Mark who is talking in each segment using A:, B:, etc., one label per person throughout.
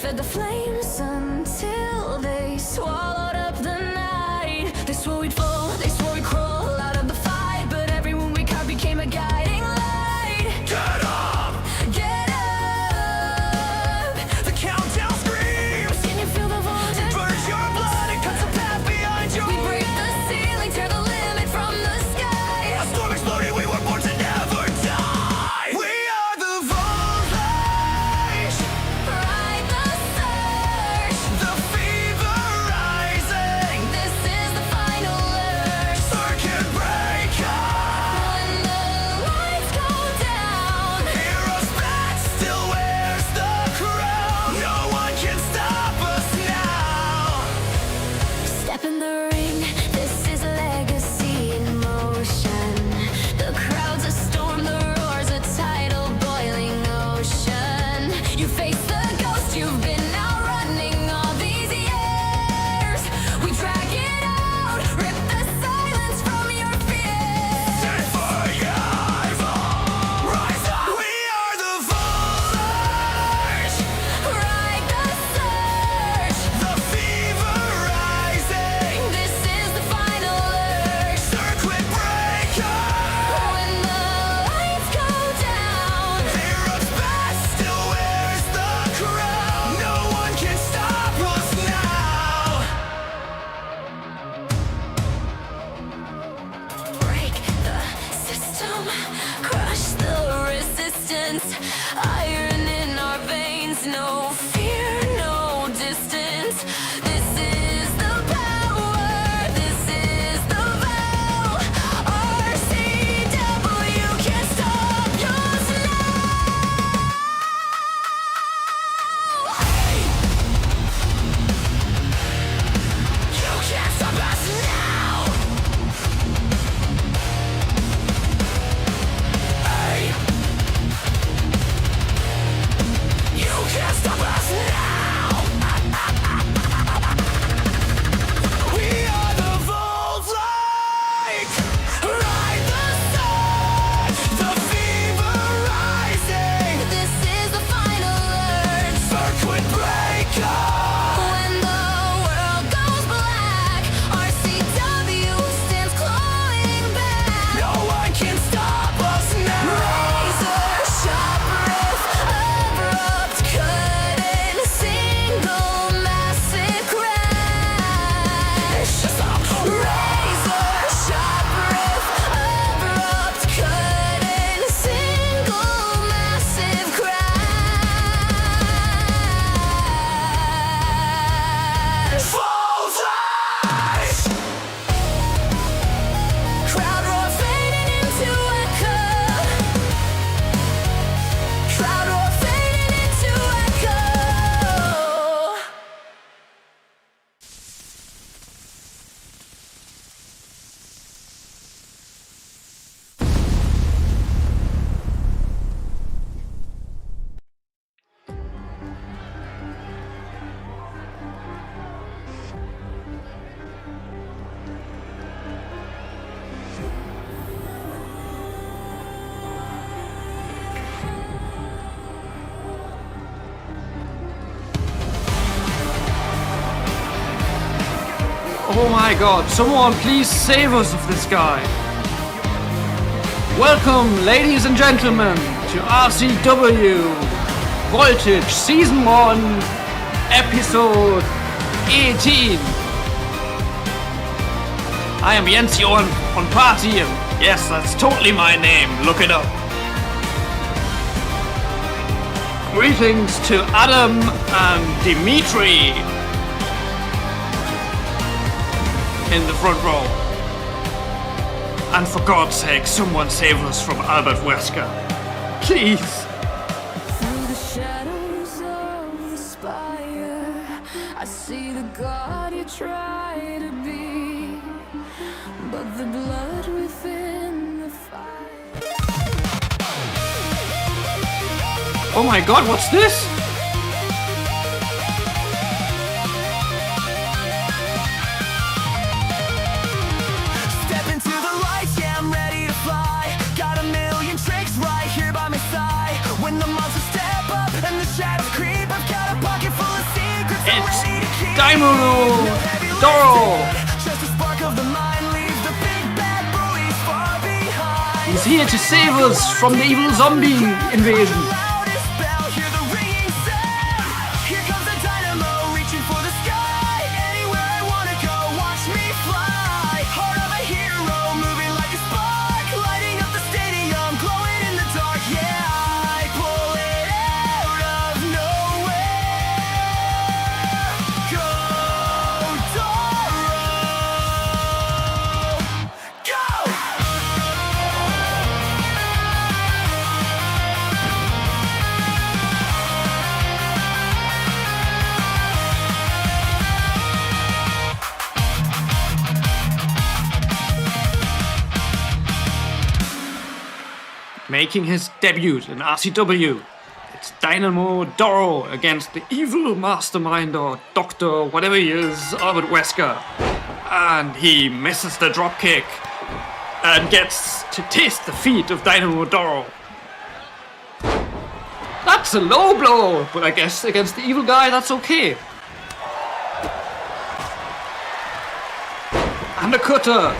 A: fed the flames until they swallowed up the night. They swore we'd fall, they swore we'd crawl out of the fight, but every wound we caught became a guiding light.
B: Get up!
A: Get up!
B: The countdown screams!
A: Can you feel the voltage?
B: Burns your blood and cuts a path behind you.
A: We break the ceiling, tear the limit from the sky.
B: A storm exploded, we were born to never die. We are the voltage.
A: Ride the surge.
B: The fever rising.
A: This is the final urge.
B: Circuit breaker.
A: When the lights go down,
B: Heroes back still wears the crown. No one can stop us now.
A: step in the ring. This is legacy in motion. The crowd's a storm, the roar's a tidal boiling ocean. You face the ghost you've been outrunning all these years. We drag it out, rip the silence from your fears.
B: Stand for your rise up. We are the voltage.
A: Ride the surge.
B: The fever rising.
A: This is the final urge.
B: Circuit breaker.
A: When the lights go down,
B: Heroes back still wears the crown. No one can stop us now.
A: break the system, crush the resistance. Iron in our veins, no fear, no distance. This is the power, this is the vow. RCW can't stop us now.
B: You can't stop us now. Hey. You can't stop us now. We are the voltage. Ride the surge. The fever rising.
A: This is the final urge.
B: Circuit breaker.
A: When the world goes black, RCW stands clawing back.
B: No one can stop us now.
A: Razor sharp riff, abrupt cut-in, single massive crash. Razor sharp riff, abrupt cut-in, single massive crash.
B: Voltage.
A: Crowd roar fading into echo. Crowd roar fading into echo.
C: Oh my god, someone please save us of this guy. Welcome, ladies and gentlemen, to RCW Voltage Season 1, Episode 18. I am Jens Johan on Party, and yes, that's totally my name, look it up. Greetings to Adam and Dimitri in the front row. And for God's sake, someone save us from Albert Wesker. Please.
A: Through the shadows of the spire, I see the God you try to be, but the blood within the fire.
C: Oh my God, what's this?
B: Step into the lights, yeah, I'm ready to fly. Got a million tricks right here by my side. When the monsters step up and the shadows creep, I've got a pocket full of
C: Dynamo Doro.
B: Just a spark of the mind leaves the big bad bullies far behind.
C: He's here to save us from the evil zombie invasion.
B: Loudest bell, hear the ringing sound. Here comes the dynamo, reaching for the sky. Anywhere I wanna go, watch me fly. Heart of a hero, moving like a spark, lighting up the stadium, glowing in the dark. Yeah, I pull it out of nowhere. Go, Doro! Go!
C: Making his debut in RCW, it's Dynamo Doro against the evil mastermind or doctor, whatever he is, Albert Wesker. And he misses the dropkick and gets to taste the feet of Dynamo Doro. That's a low blow, but I guess against the evil guy, that's okay. And a cutter.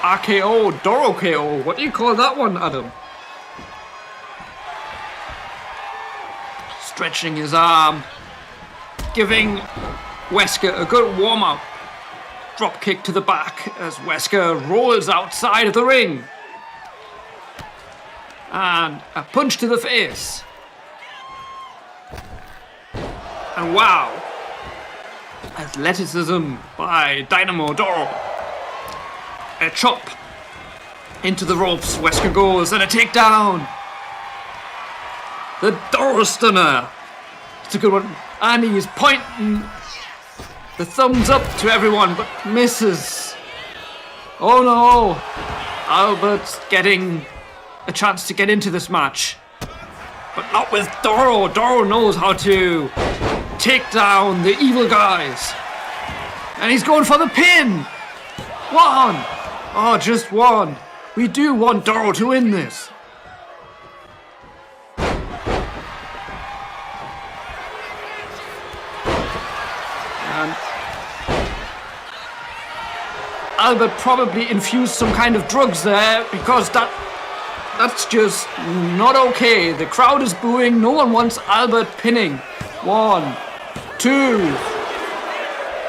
C: RKO, Doro KO. What do you call that one, Adam? Stretching his arm, giving Wesker a good warm-up. Drop kick to the back as Wesker rolls outside of the ring. And a punch to the face. And wow, athleticism by Dynamo Doro. A chop into the ropes. Wesker goes and a takedown. The Doro Stunner. It's a good one. And he's pointing the thumbs up to everyone, but misses. Oh no. Albert's getting a chance to get into this match. But not with Doro. Doro knows how to take down the evil guys. And he's going for the pin. One. Oh, just one. We do want Doro to win this. And Albert probably infused some kind of drugs there because that's just not okay. The crowd is booing. No one wants Albert pinning. 1, 2,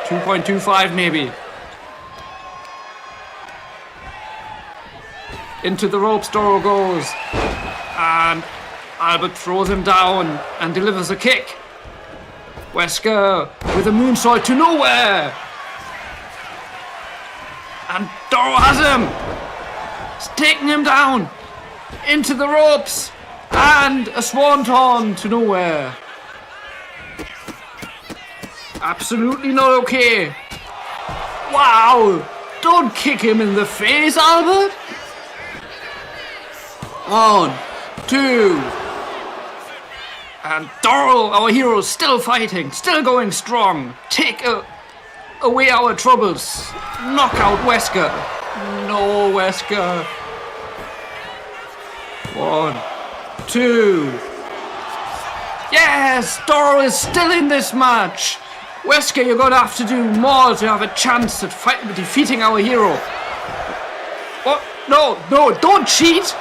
C: 2.25 maybe. Into the ropes Doro goes, and Albert throws him down and delivers a kick. Wesker with a moonsault to nowhere, and Doro has him. He's taking him down into the ropes, and a swanton to nowhere. Absolutely not okay. Wow! Don't kick him in the face, Albert. 1, 2, and Doro, our hero, still fighting, still going strong. Take away our troubles. Knock out Wesker. No, Wesker. 1, 2. Yes, Doro is still in this match. Wesker, you're going to have to do more to have a chance at defeating our hero. What? No, don't cheat.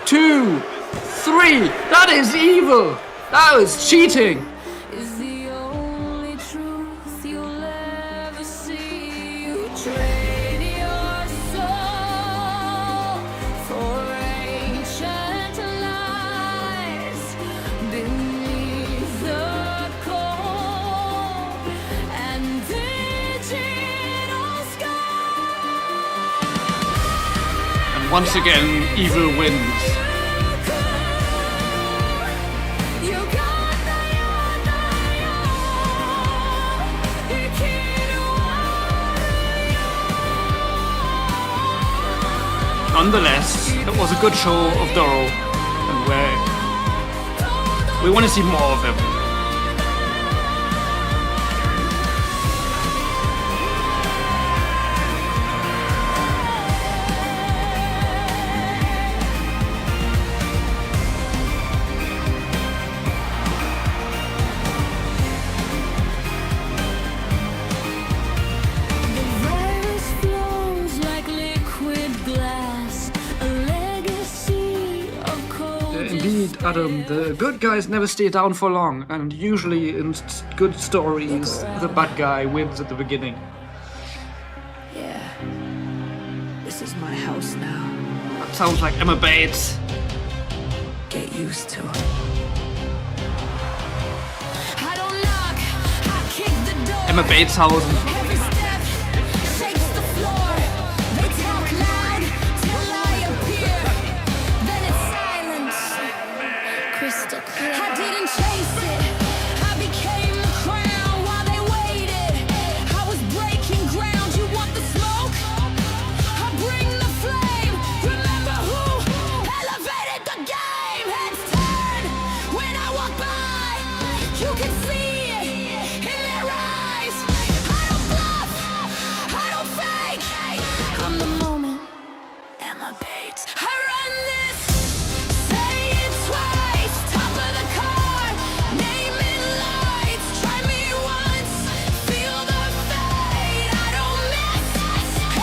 C: 2, 3. That is evil. That was cheating.
A: Is the only truth you'll ever see. You trade your soul for ancient lies beneath the cold and digital sky.
C: And once again, evil wins. Nonetheless, it was a good show of Doro, and we want to see more of him. Adam, the good guys never stay down for long, and usually in good stories, the bad guy wins at the beginning.
D: Yeah. This is my house now.
C: That sounds like Emma Bates.
D: Get used to it.
A: I don't knock, I kick the door.
C: Emma Bateshausen.
A: Every step shakes the floor. They talk loud till I appear. Then it's silence, crystal clear. I didn't chase it. I became the crown while they waited. I was breaking ground. You want the smoke? I bring the flame. Remember who elevated the game? Heads turn when I walk by. You can see it in their eyes. I don't bluff. I don't fake. I'm the moment. Emma Bates. I run this. Say it twice. Top of the card. Name in lights. Try me once. Feel the fade. I don't miss.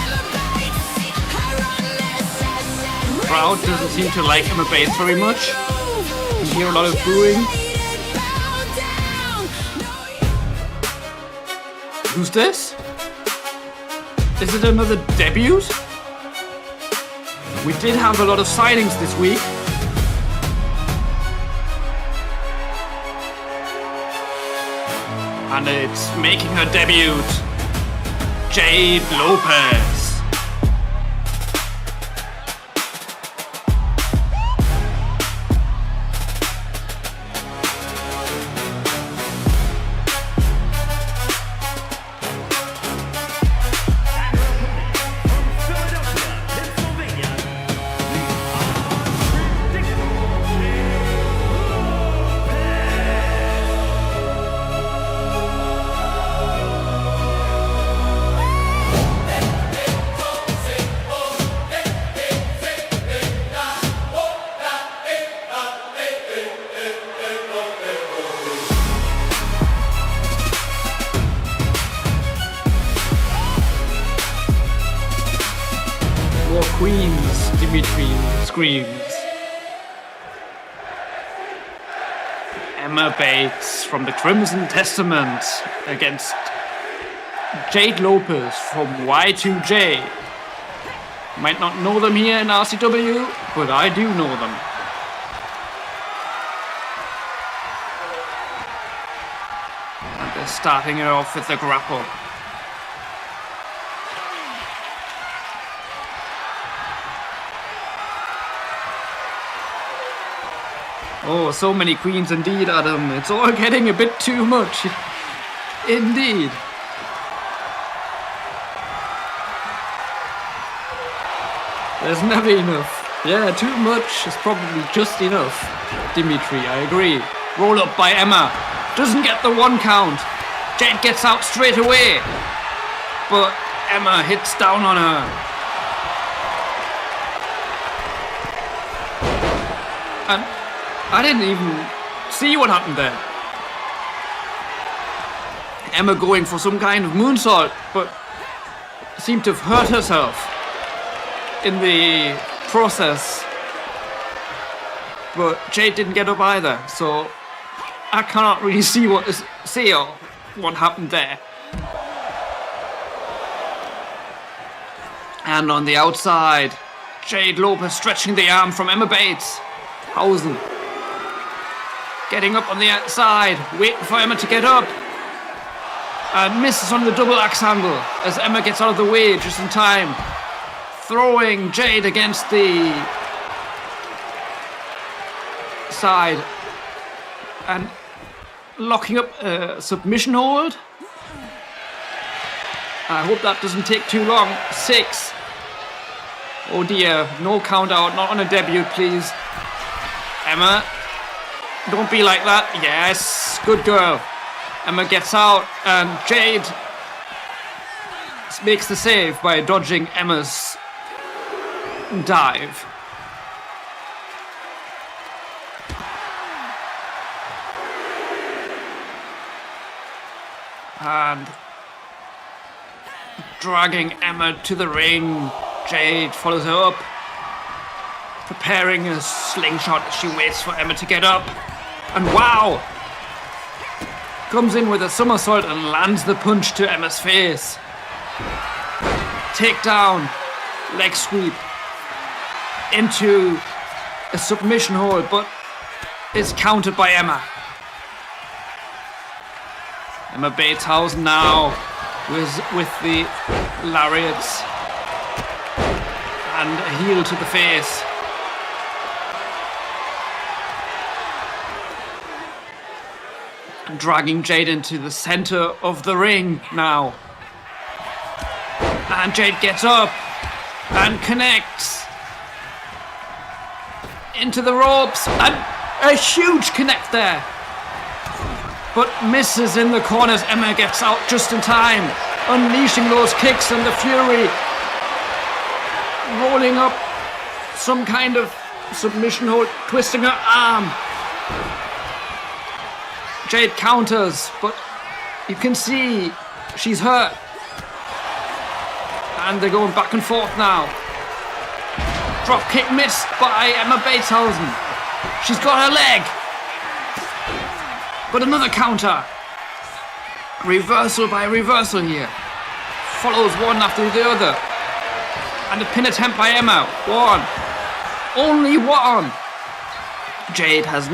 A: Emma Bates. I run this.
C: Crowd doesn't seem to like Emma Bates very much. You hear a lot of booing. Who's this? Is it another debut? We did have a lot of signings this week. And it's making her debut. Jade Lopez. More queens, Dimitri screams. Emma Bates from the Crimson Testament against Jade Lopez from Y2J. Might not know them here in RCW, but I do know them. And they're starting her off with the grapple. Oh, so many queens indeed, Adam. It's all getting a bit too much. Indeed. There's never enough. Yeah, too much is probably just enough. Dimitri, I agree. Roll up by Emma. Doesn't get the 1 count. Jade gets out straight away. But Emma hits down on her. And I didn't even see what happened there. Emma going for some kind of moonsault, but seemed to have hurt herself in the process. But Jade didn't get up either, so I cannot really see what happened there. And on the outside, Jade Lopez stretching the arm from Emma Bates. Hausen getting up on the outside, waiting for Emma to get up. And misses on the double axe handle as Emma gets out of the way just in time. Throwing Jade against the side. And locking up a submission hold. I hope that doesn't take too long. 6. Oh dear, no count out, not on a debut, please. Emma, don't be like that. Yes, good girl. Emma gets out and Jade makes the save by dodging Emma's dive. And dragging Emma to the ring. Jade follows her up. preparing a slingshot as she waits for Emma to get up. And wow! Comes in with a somersault and lands the punch to Emma's face. Takedown, leg sweep into a submission hold, but is countered by Emma. Emma Bateshausen now with the lariats and a heel to the face. And dragging Jade into the center of the ring now. And Jade gets up and connects into the ropes, and a huge connect there. But misses in the corners. Emma gets out just in time, unleashing those kicks and the fury. Rolling up some kind of submission hold, twisting her arm. Jade counters, but you can see she's hurt. And they're going back and forth now. Drop kick missed by Emma Bateshausen. She's got her leg. But another counter. Reversal by reversal here. Follows one after the other. And a pin attempt by Emma. One. Only one. Jade has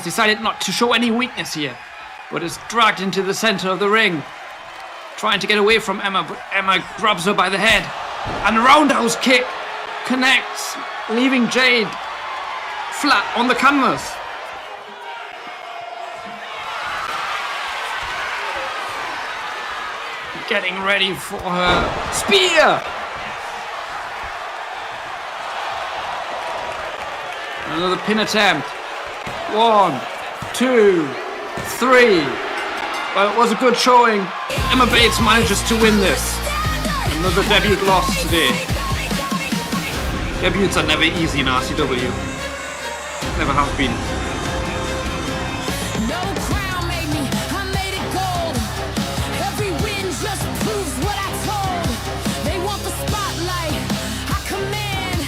C: decided not to show any weakness here, but is dragged into the center of the ring, trying to get away from Emma, but Emma grabs her by the head, and a roundhouse kick connects, leaving Jade flat on the canvas. Getting ready for her spear. Another pin attempt. 1, 2, 3. Well, it was a good showing. Emma Bates manages to win this. Another debut loss today. Debuts are never easy in RCW. Never have been.
A: No crown made me, I made it gold. Every win just proves what I told. They want the spotlight, I command.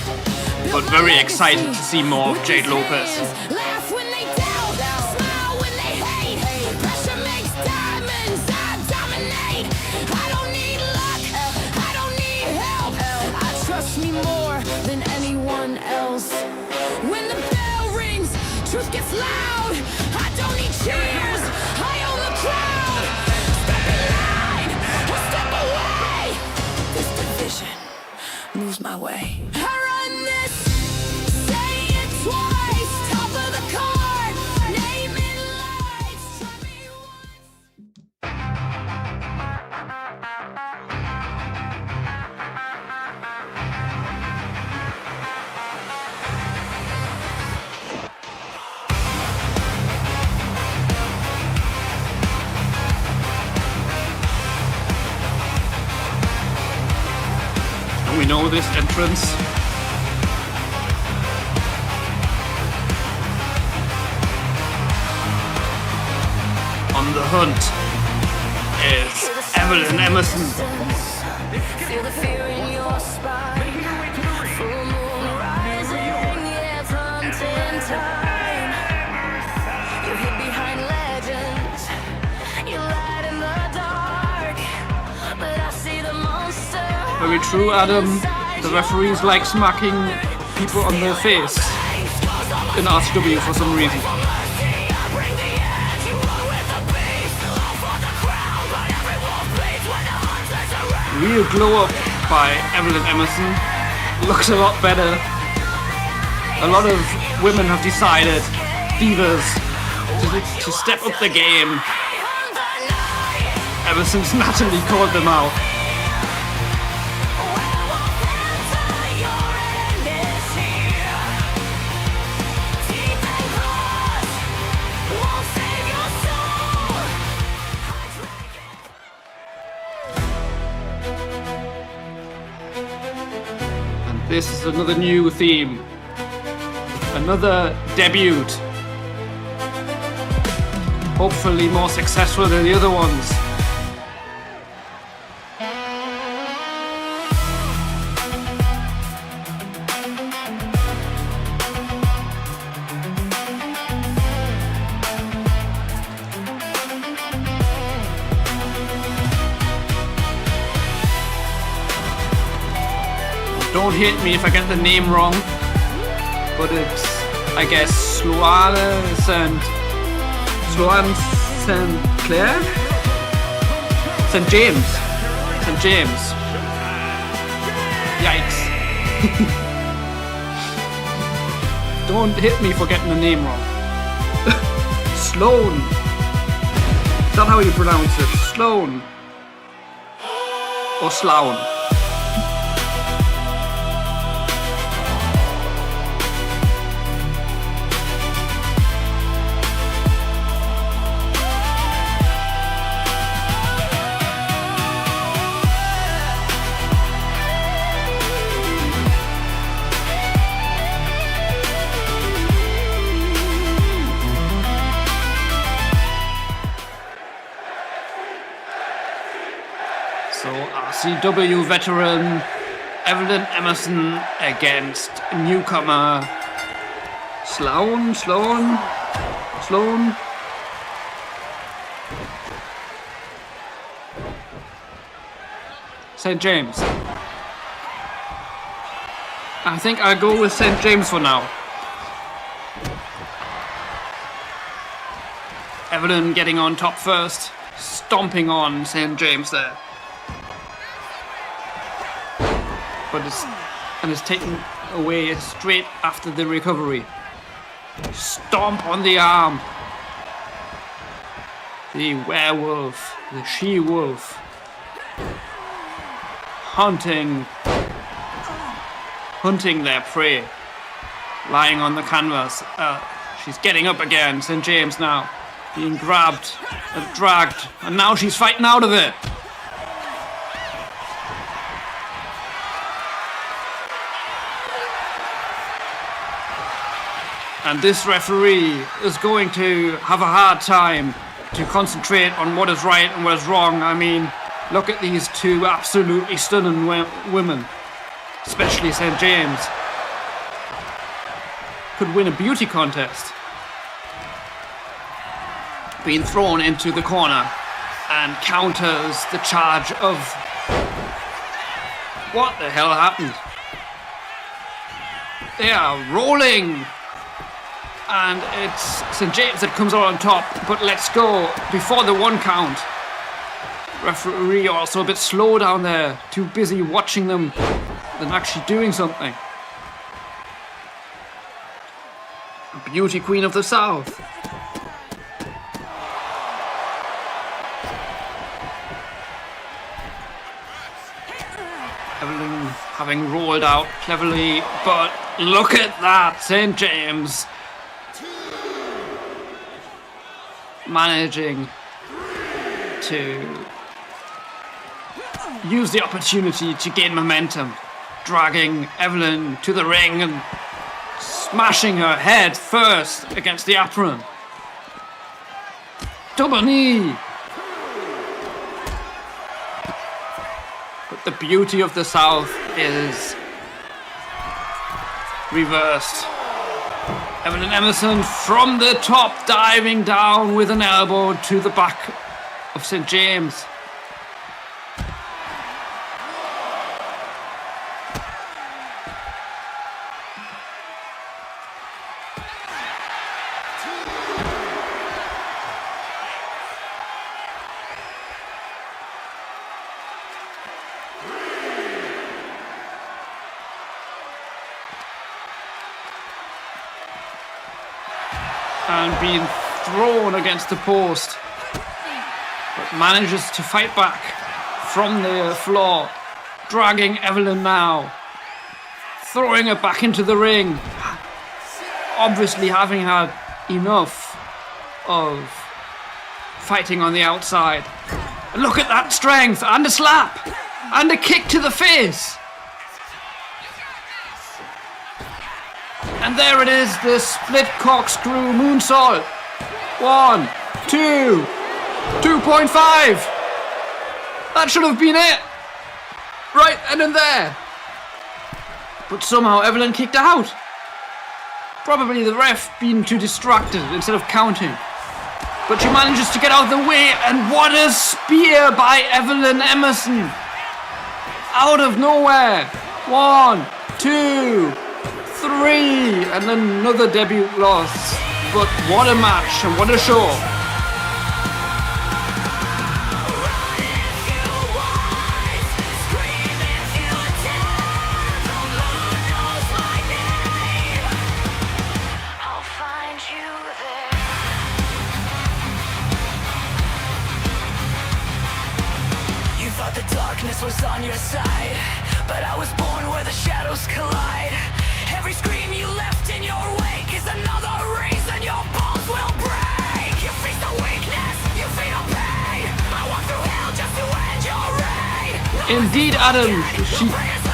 C: But very excited to see more of Jade Lopez.
A: Laugh when they doubt, smile when they hate. Pressure makes diamonds, I dominate. I don't need luck, I don't need help. I trust me more than anyone else. When the bell rings, truth gets loud. I don't need cheers, I own the crowd. Step in line, or step away. This division moves my way. I run this, say it twice. Top of the card, name in lights. Try me once.
C: And we know this entrance. On the hunt is Evelyn Emerson.
A: Feel the fear in your spine. Full moon rising, yeah, it's hunting time. You're hid behind legends. You light in the dark, but I see the monster.
C: Very true, Adam. The referees like smacking people on their face in RCW for some reason. Real glow up by Evelyn Emerson. Looks a lot better. A lot of women have decided, divas, to step up the game. Ever since Natalie called them out. This is another new theme. Another debut. Hopefully more successful than the other ones. hate me if I get the name wrong, but it's, I guess, Sloane St. Clair? St. James. St. James. Yikes. Don't hit me for getting the name wrong. Sloane. Is that how you pronounce it? Sloane. Or Sloane. So RCW veteran Evelyn Emerson against newcomer Sloane. St. James. I think I'll go with St. James for now. Evelyn getting on top first, stomping on St. James there. But it's taken away straight after the recovery. Stomp on the arm. The werewolf, the she-wolf, hunting their prey, lying on the canvas. She's getting up again. St. James now being grabbed and dragged, and now she's fighting out of it. And this referee is going to have a hard time to concentrate on what is right and what is wrong. I mean, look at these two absolutely stunning women, especially St. James. Could win a beauty contest. Being thrown into the corner and counters the charge of... What the hell happened? They are rolling! And it's St. James that comes out on top, but let's go before the 1 count. Referee also a bit slow down there, too busy watching them than actually doing something. Beauty Queen of the South. Evelyn having rolled out cleverly, but look at that, St. James. Managing to use the opportunity to gain momentum, dragging Evelyn to the ring and smashing her head first against the apron. Double knee. But the beauty of the South is reversed. Evelyn Emerson from the top, diving down with an elbow to the back of St. James. And being thrown against the post, but manages to fight back from the floor, dragging Evelyn now, throwing her back into the ring, obviously having had enough of fighting on the outside. And look at that strength, and a slap, and a kick to the face. And there it is, the split corkscrew moonsault. 1, 2, 2.5. That should have been it. Right then and there. But somehow Evelyn kicked out. Probably the ref being too distracted instead of counting. But she manages to get out of the way, and what a spear by Evelyn Emerson. Out of nowhere. 1, 2, 3, and another debut loss. But what a match and what a show.
A: I'll find you there.
B: You thought the darkness was on your side, but I was born where the shadows collide. Every scream you left in your wake is another reason your bones will break. You feast on weakness, you feed on pain. I walk through hell just to end your reign.
C: Indeed, Adam, she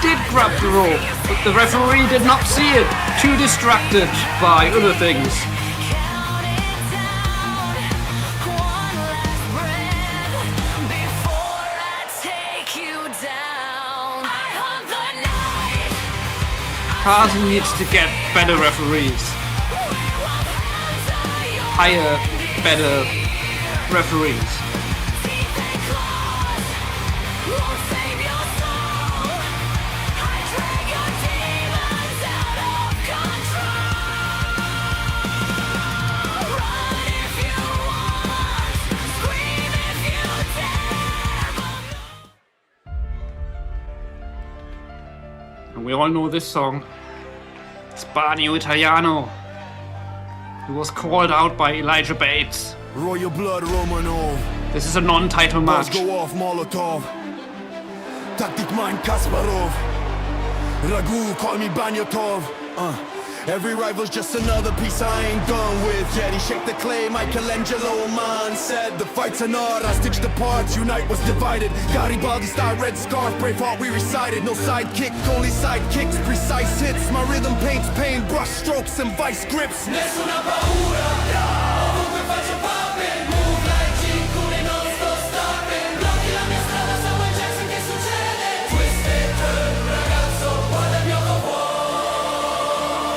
C: did grab the rope, but the referee did not see it, too distracted by other things.
A: Count it down, one last breath before I take you down. I hunt the night.
C: Tarzan needs to get better referees. Hire better referees.
A: Teeth and claws won't save your soul. I drag your demons out of control. Run if you want, scream if you dare.
C: And we all know this song. It's Barney Italiano, who was called out by Elijah Bates.
E: Royal blood, Romanov.
C: This is a non-title
E: Let's
C: match.
E: go off, Molotov. Tactic mine, Kasparov. Ragu, call me Banyatov. Every rival's just another piece I ain't done with yet. He shake the clay, Michelangelo man said. The fight's an art, I stitched the parts, unite was divided. Garibaldi style, red scarf, brave heart we recited. No sidekick, only sidekicks, precise hits. My rhythm paints pain, brush strokes and vice grips.
B: Nessuna paura, ovunque faccio poppin'. Move like G, non sto stopping. Blocchi la mia strada, Samuel Jackson, che succede? Twisted turn, ragazzo, guarda il mio cuore.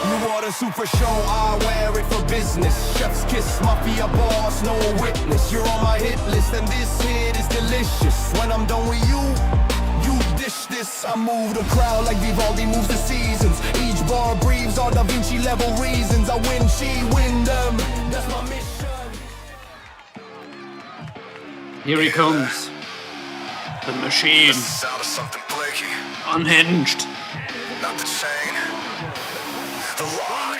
E: You want a super show, I wear it for business. Chef's kiss, mafia boss, no witness. You're on my hit list and this hit is delicious. When I'm done with you, you dish this. I move the crowd like Vivaldi moves the seasons. Each bar breathes all Da Vinci level reasons. I win, she win them. That's my mission.
C: Here he comes. The machine.
E: Sound of something blinking.
C: Unhinged.
E: Not the chain. The lock.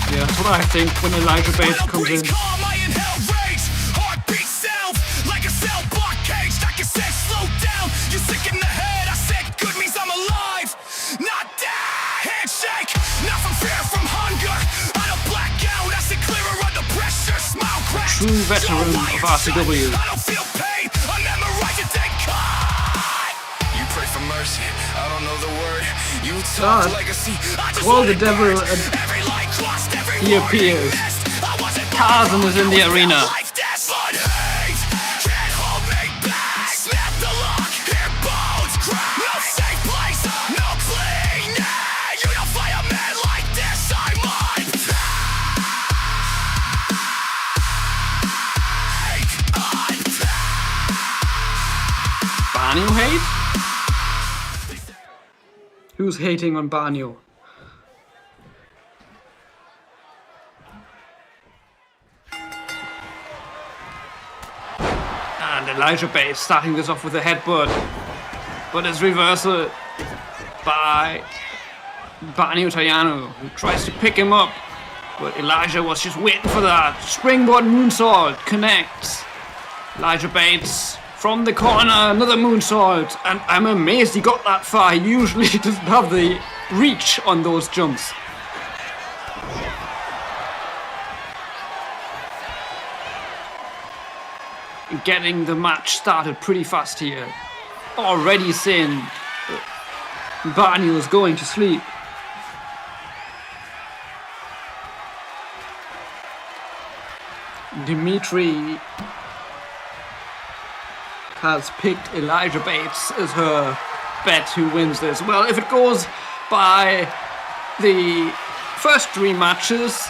C: Yeah, that's what I think when Elijah Bates comes in.
B: Calm, I inhale rage. Heartbeat sounds like a cell block cage. I can say slow down. You're sick in the head. I said good means I'm alive, not dead. Handshake, not from fear, from hunger. I don't black out. I sit clearer under pressure. Smile crack.
C: True veteran of RCW.
B: I don't feel pain. I memorize it, then cut. You pray for mercy. I don't know the word. You talk
C: God.
B: legacy. I just
C: Call
B: let
C: the
B: it
C: devil
B: burn.
C: and
B: Every light crossed, every
C: he
B: war
C: appears.
B: missed. I wasn't
C: Tarzan is in the arena.
B: Life, death, but hate can't hold me back. Snap the lock, hear bones crack. No safe place, no cleaning. You don't fight a man like this, I'm unpaid.
C: Barney hate? Who's hating on Barney? And Elijah Bates starting this off with a headbutt, but it's reversal by Barney Italiano, who tries to pick him up, but Elijah was just waiting for that. Springboard moonsault connects. Elijah Bates from the corner, another moonsault, and I'm amazed he got that far. He usually doesn't have the reach on those jumps. Getting the match started pretty fast here. Already saying Barney was going to sleep. Dimitri has picked Elijah Bates as her bet who wins this. Well, if it goes by the first three matches,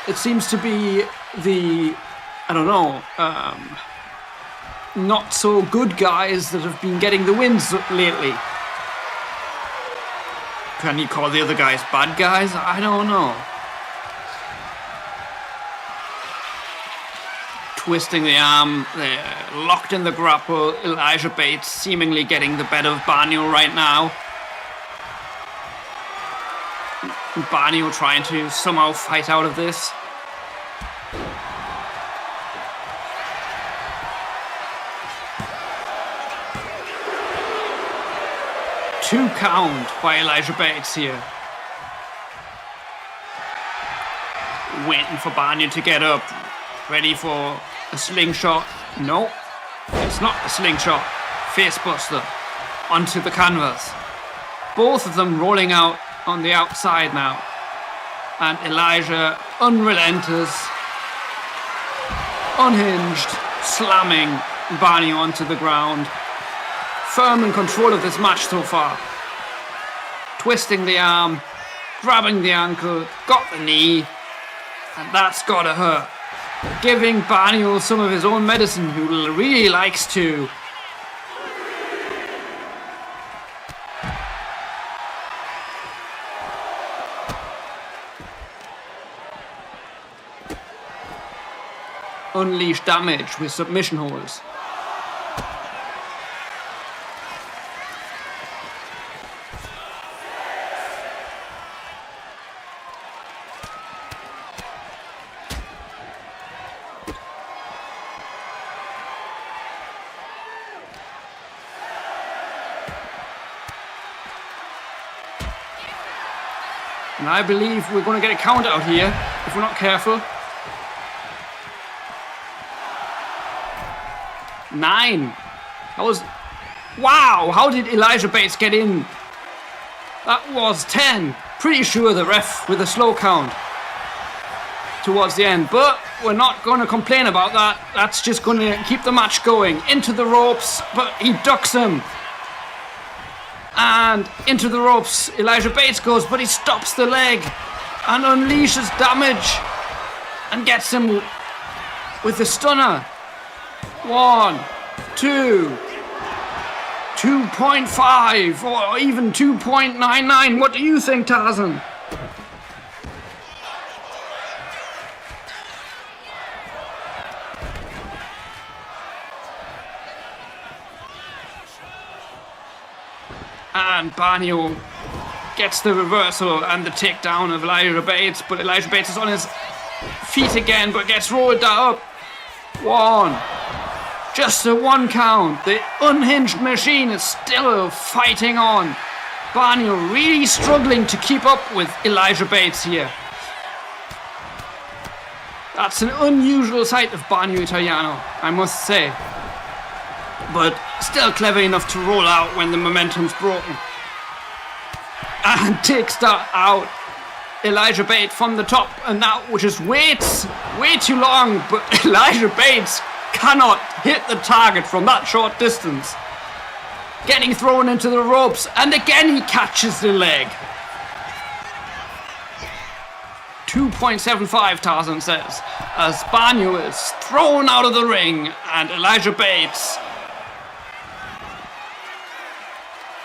C: it seems to be the I don't know, not so good guys that have been getting the wins lately. Can you call the other guys bad guys? I don't know. Twisting the arm, they're locked in the grapple. Elijah Bates seemingly getting the better of Banyo right now. Banyo trying to somehow fight out of this. Two count by Elijah Bates here. Waiting for Banyo to get up. Ready for a slingshot. No, it's not a slingshot. Facebuster onto the canvas. Both of them rolling out on the outside now. And Elijah, unrelentless, unhinged, slamming Banyo onto the ground. Firm in control of this match so far. Twisting the arm, grabbing the ankle, got the knee, and that's gotta hurt. Giving Banyo some of his own medicine, who really likes to. Unleash damage with submission holds. And I believe we're going to get a count out here if we're not careful. 9. That was... Wow! How did Elijah Bates get in? That was 10. Pretty sure the ref with a slow count towards the end. But we're not going to complain about that. That's just going to keep the match going. Into the ropes, but he ducks him. And into the ropes, Elijah Bates goes, but he stops the leg and unleashes damage and gets him with the stunner. 1, 2, 2.5 or even 2.99. What do you think, Tarzan? And Banyo gets the reversal and the takedown of Elijah Bates, but Elijah Bates is on his feet again, but gets rolled up. 1. Just a 1 count. The unhinged machine is still fighting on. Banyo really struggling to keep up with Elijah Bates here. That's an unusual sight of Banyo Italiano, I must say. But still clever enough to roll out when the momentum's broken. And takes that out. Elijah Bates from the top, and that just waits way too long, but Elijah Bates cannot hit the target from that short distance. Getting thrown into the ropes, and again he catches the leg. 2.75, Tarzan says, as Banyo is thrown out of the ring, and Elijah Bates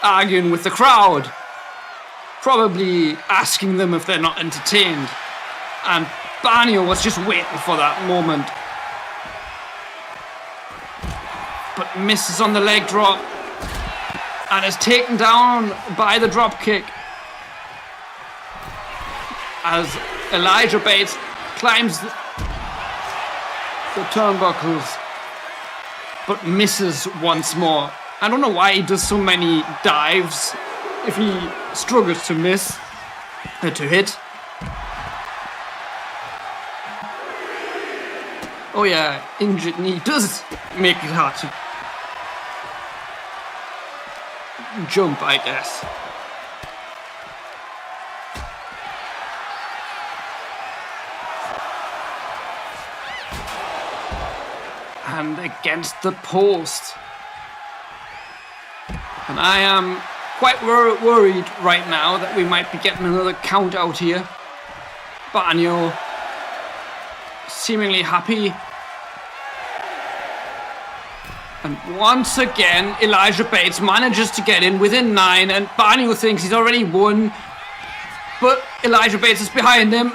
C: arguing with the crowd, probably asking them if they're not entertained. And Banyo was just waiting for that moment, but misses on the leg drop and is taken down by the drop kick as Elijah Bates climbs the turnbuckles but misses once more. I don't know why he does so many dives if he struggles to miss, to hit. Oh yeah, injured knee does make it hard to jump, I guess. And against the post. And I am quite worried right now that we might be getting another count out here. Banyo seemingly happy And once again, Elijah Bates manages to get in within 9, and Barney thinks he's already won. But Elijah Bates is behind him,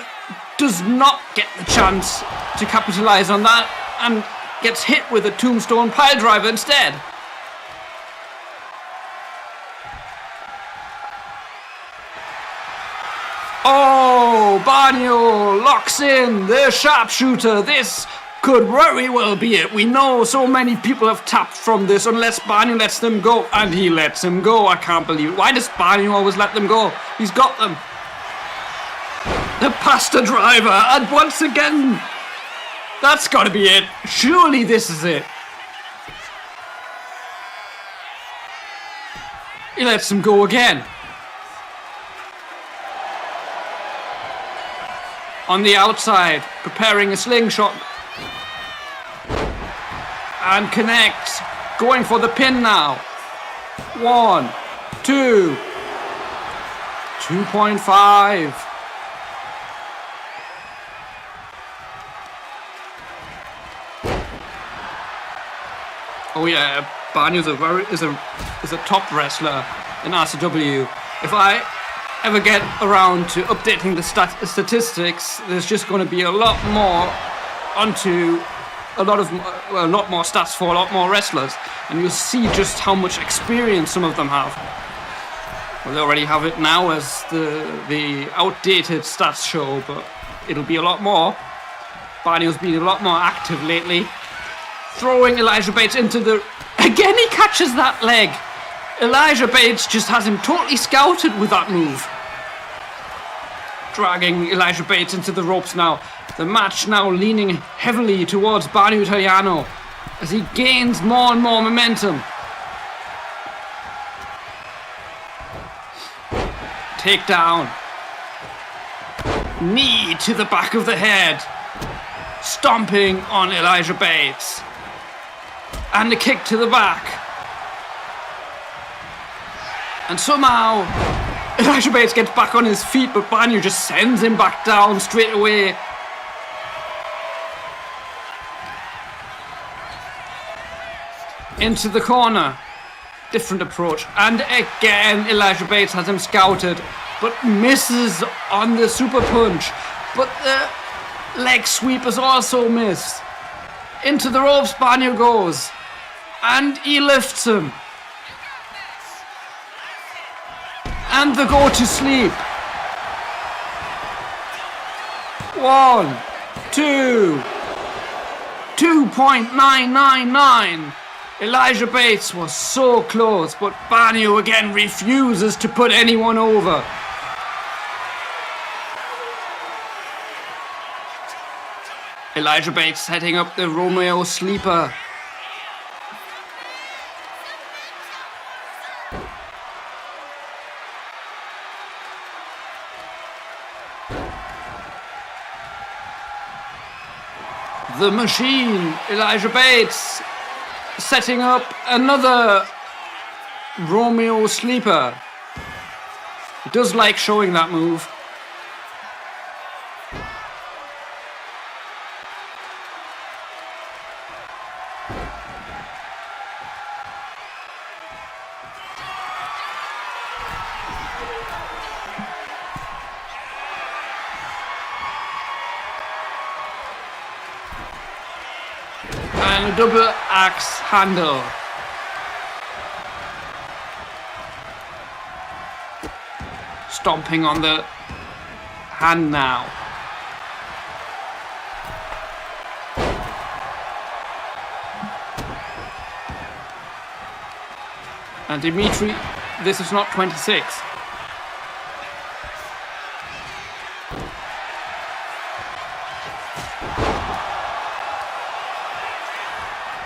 C: does not get the chance to capitalize on that, and gets hit with a tombstone piledriver instead. Oh, Barnio locks in the sharpshooter. This could very well be it. We know so many people have tapped from this unless Barnio lets them go. And he lets them go. I can't believe it. Why does Barnio always let them go? He's got them. The pasta driver. And once again, that's got to be it. Surely this is it. He lets them go again. On the outside, preparing a slingshot. And connects. Going for the pin now. 1, 2. 2.5. Oh yeah, Barney is a top wrestler in RCW. If I ever get around to updating the statistics, there's just going to be a lot more more stats for a lot more wrestlers, and you'll see just how much experience some of them have. Well, they already have it now as the outdated stats show, but it'll be a lot more. Barney's been a lot more active lately. Throwing Elijah Bates into the... Again, he catches that leg. Elijah Bates just has him totally scouted with that move. Dragging Elijah Bates into the ropes now. The match now leaning heavily towards Barney Italiano as he gains more and more momentum. Takedown. Knee to the back of the head. Stomping on Elijah Bates. And a kick to the back. And somehow Elijah Bates gets back on his feet, but Barney just sends him back down straight away. Into the corner. Different approach. And again, Elijah Bates has him scouted, but misses on the super punch. But the leg sweep is also missed. Into the ropes, Barney goes. And he lifts him. And the go to sleep. 1, 2. 2.999. Elijah Bates was so close, but Barney again refuses to put anyone over. Elijah Bates setting up the Romeo sleeper. The Machine, Elijah Bates, setting up another Romeo sleeper. He does like showing that move. And a double axe handle. Stomping on the hand now. And Dimitri, this is not 26.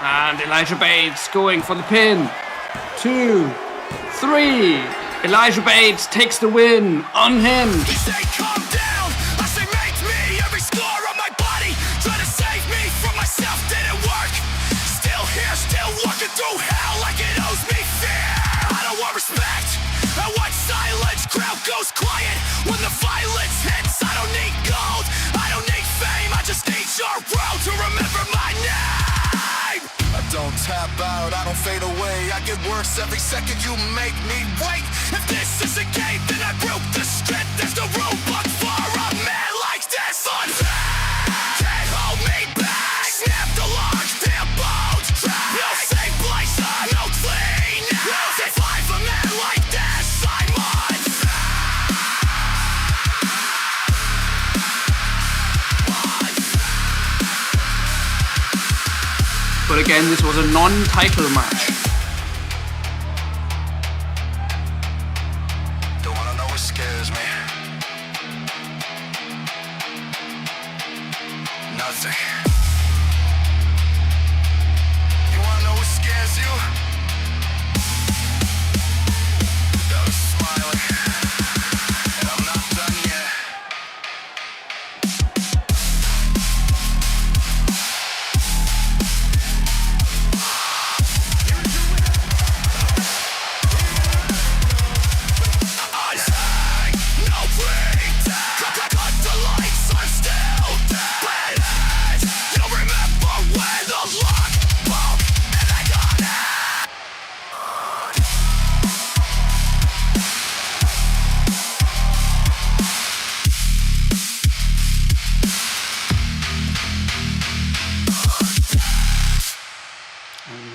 C: And Elijah Bates going for the pin. 2, 3. Elijah Bates takes the win. Unhinged.
B: They say calm down, I say make me. Every scar on my body, try to save me from myself, didn't work. Still here, still walking through hell like it owes me fear. I don't want respect, I want silence. Crowd goes quiet when the violence hits. I don't need gold, I don't need fame, I just need your world to remember my name. I don't
E: tap out, I don't fade away. I get worse every second you make me wait. If this is a game, then I broke the strength. There's no roadblock for a man like this. Can't hold me back. Snap the lock, damn bones track. No safe place, no clean. No safe life, a man like this. I'm on.
C: But again, this was a non-title match.
E: Don't wanna know what scares me. Nothing. You wanna know what scares you? That was smiling. And I'm not done yet.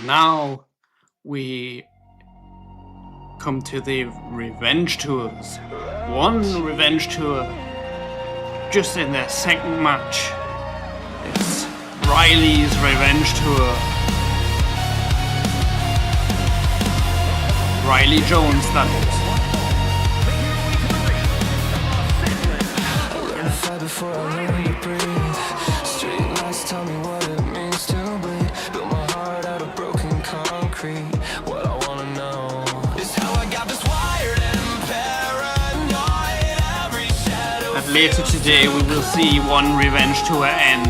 C: Now we come to the revenge tours. One revenge tour just in their second match. It's Riley's revenge tour. Riley Jones, that
B: Fight before I learn to breathe. Street lights tell me what it means to bleed. Built my heart out of broken concrete. What I wanna know is how I got this wired and paranoid. Every shadow.
C: And later today we will see one revenge tour end.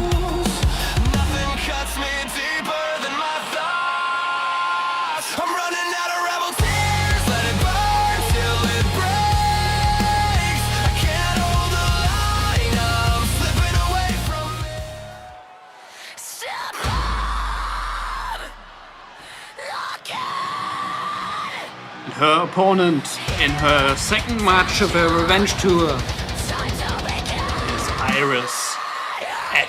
B: Nothing cuts me deeper than my thoughts. I'm running out of rebel tears. Let it burn till it breaks. I can't hold the line. I'm slipping away from it.
A: Step up!
C: And her opponent in her second match of her revenge tour
A: Time to begin!
C: is Iris X.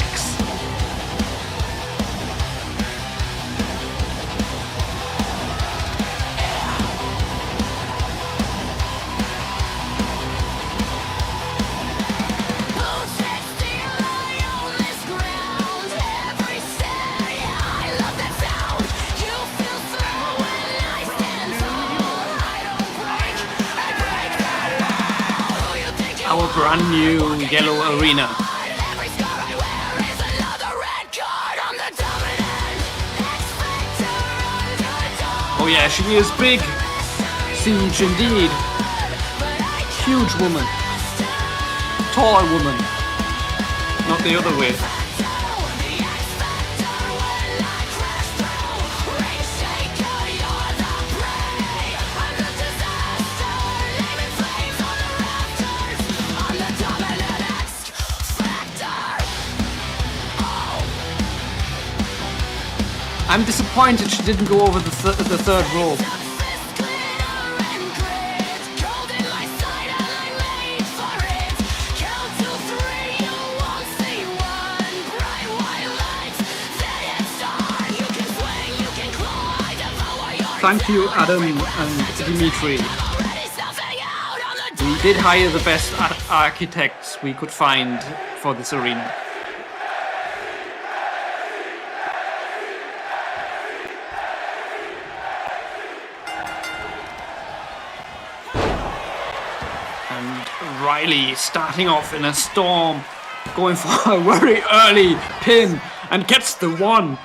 A: Bullshit, still I own this ground. Every city, I love that sound. You feel through when I stand tall. I don't break, I break that wall. Who you think you
C: Our brand new yellow arena.
A: are? Every scar I wear is another red card. I'm the dominant X-Factor underdog.
C: Oh yeah, she is big. Siege indeed. Huge woman. Tall woman. Not the other way. I'm disappointed she didn't go over the third rope. Thank you, Adam and Dimitri. We did hire the best architects we could find for this arena. And Riley starting off in a storm, going for a very early pin and gets the one.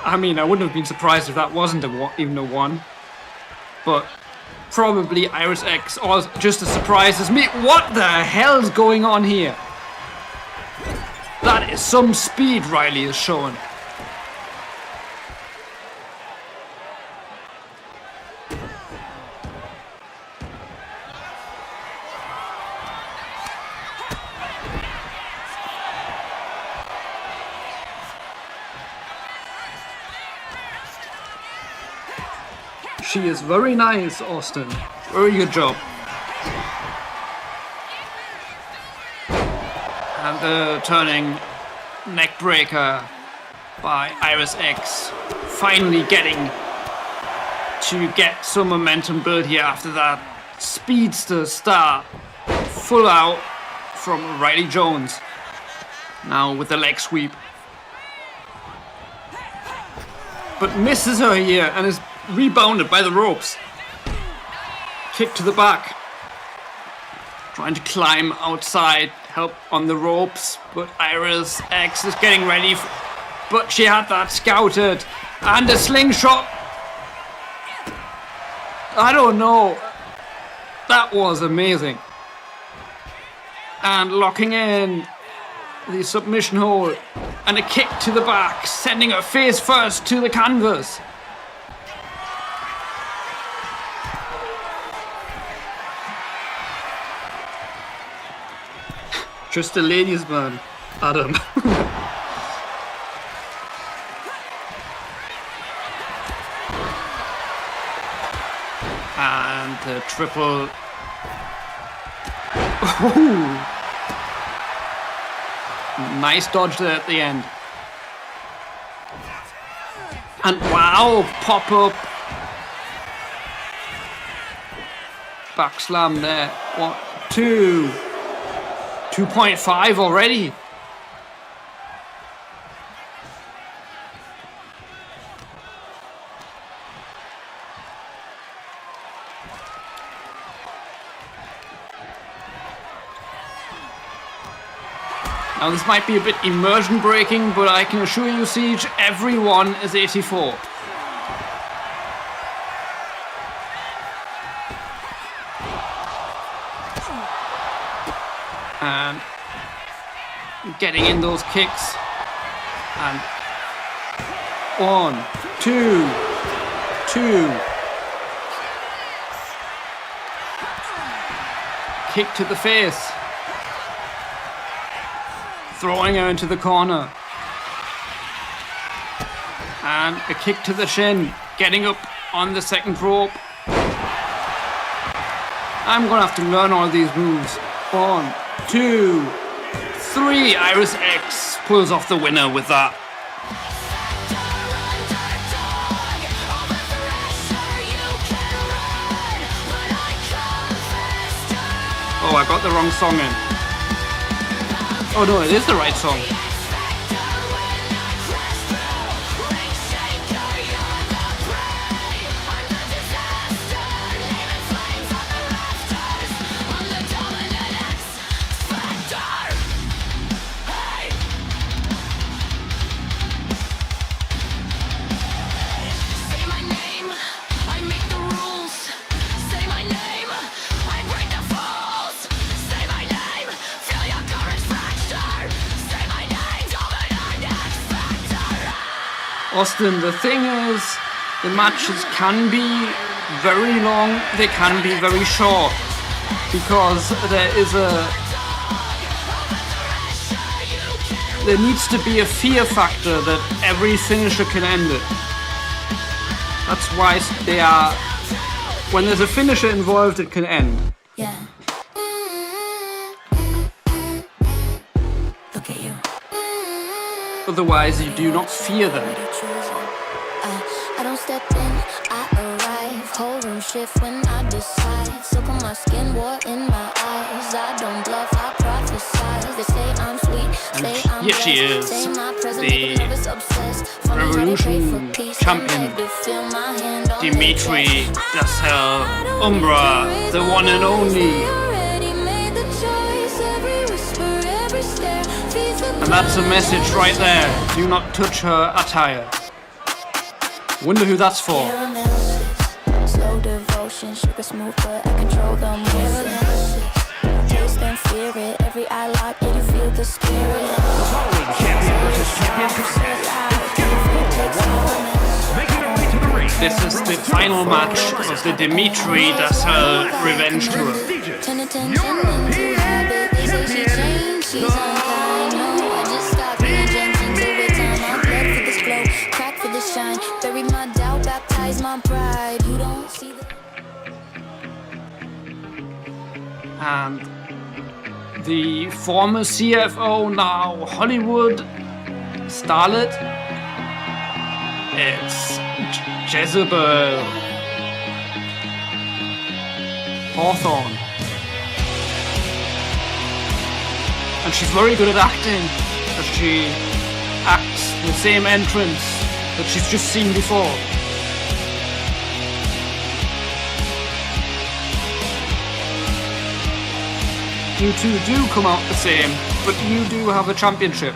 C: I mean, I wouldn't have been surprised if that wasn't even a one. But probably Iris X, or just as surprised as me. What the hell's going on here? That is some speed Riley is showing. She is very nice, Austin. Very good job. And the turning neck breaker by Iris X. Finally getting to get some momentum build here after that speedster start. Full out from Riley Jones. Now with the leg sweep. But misses her here and is rebounded by the ropes. Kick to the back. Trying to climb outside, help on the ropes, but Iris X is getting ready. But she had that scouted. And a slingshot. I don't know. That was amazing. And locking in the submission hold. And a kick to the back, sending her face first to the canvas. Just a ladies' man, Adam. And the triple. Oh. Nice dodge there at the end. And wow, pop up. Back slam there. 1, 2. 2.5 already. Now this might be a bit immersion breaking, but I can assure you, Siege, everyone is 84. And getting in those kicks. And 1, 2, 2. Kick to the face. Throwing her into the corner. And a kick to the shin. Getting up on the second rope. I'm gonna have to learn all these moves. 1, 2, 3. Iris X pulls off the winner with that. Oh, I got the wrong song in. Oh no, it is the right song. Austin, the thing is, the matches can be very long, they can be very short, because there needs to be a fear factor that every finisher can end it. That's why when there's a finisher involved, it can end.
A: Yeah. Look at you.
C: Otherwise, you do not fear them.
A: I don't step in, I arrive. Whole room shift when I decide. Silk on my skin, war in my eyes. I don't bluff, I prophesize. They say I'm sweet, say I'm
C: here she is, the Revolution champion, Dimitri Dassel Umbra, the one and only. And that's a message right there. Do not touch her attire. Wonder who that's for.
A: Slow devotion, sugar smooth, but I control the motion. Taste and fear it. Every eye lock, yeah, you feel the spirit.
F: Following champion versus champion contest is scheduled for 1 fall. Making her way to the ring.
C: This is the final match of the Dimitri Dassel Revenge Tour.
A: Turn attention into habit. They say she changed, she's unkind. No, I just stopped being gentle to it. Time I bled for this glow, crack for this shine. Bury my doubt, baptized eyes, my pride. You don't see the.
C: And the former CFO, now Hollywood starlet, it's Jezebel Hawthorne. And she's very good at acting, as she acts the same entrance that she's just seen before. You two do come out the same, but you do have a championship.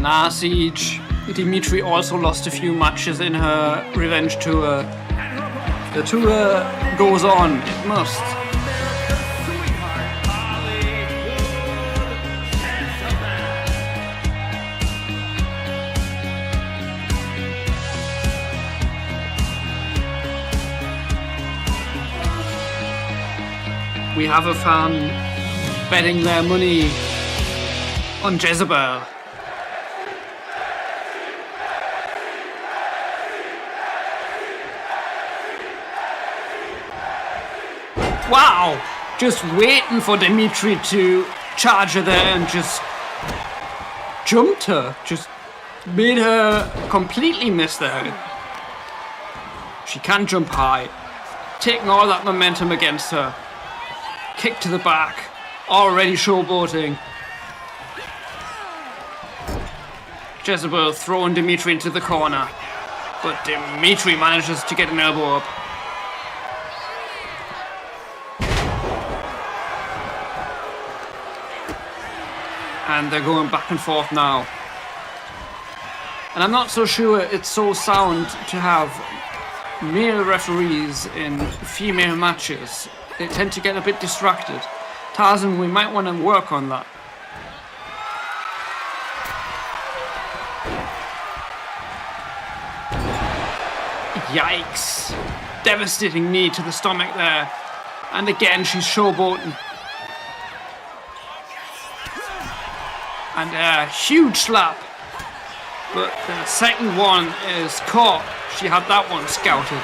C: Nah, Siege. Dimitri also lost a few matches in her revenge tour. The tour goes on, it must. We have a fan betting their money on Jezebel. Wow! Just waiting for Dimitri to charge her there and just jumped her. Just made her completely miss there. She can jump high. Taking all that momentum against her. Kick to the back. Already showboating. Jezebel throwing Dimitri into the corner. But Dimitri manages to get an elbow up. And they're going back and forth now. And I'm not so sure it's so sound to have male referees in female matches. They tend to get a bit distracted. Tarzan, we might want to work on that. Yikes. Devastating knee to the stomach there. And again, she's showboating. And a huge slap. But the second one is caught. She had that one scouted.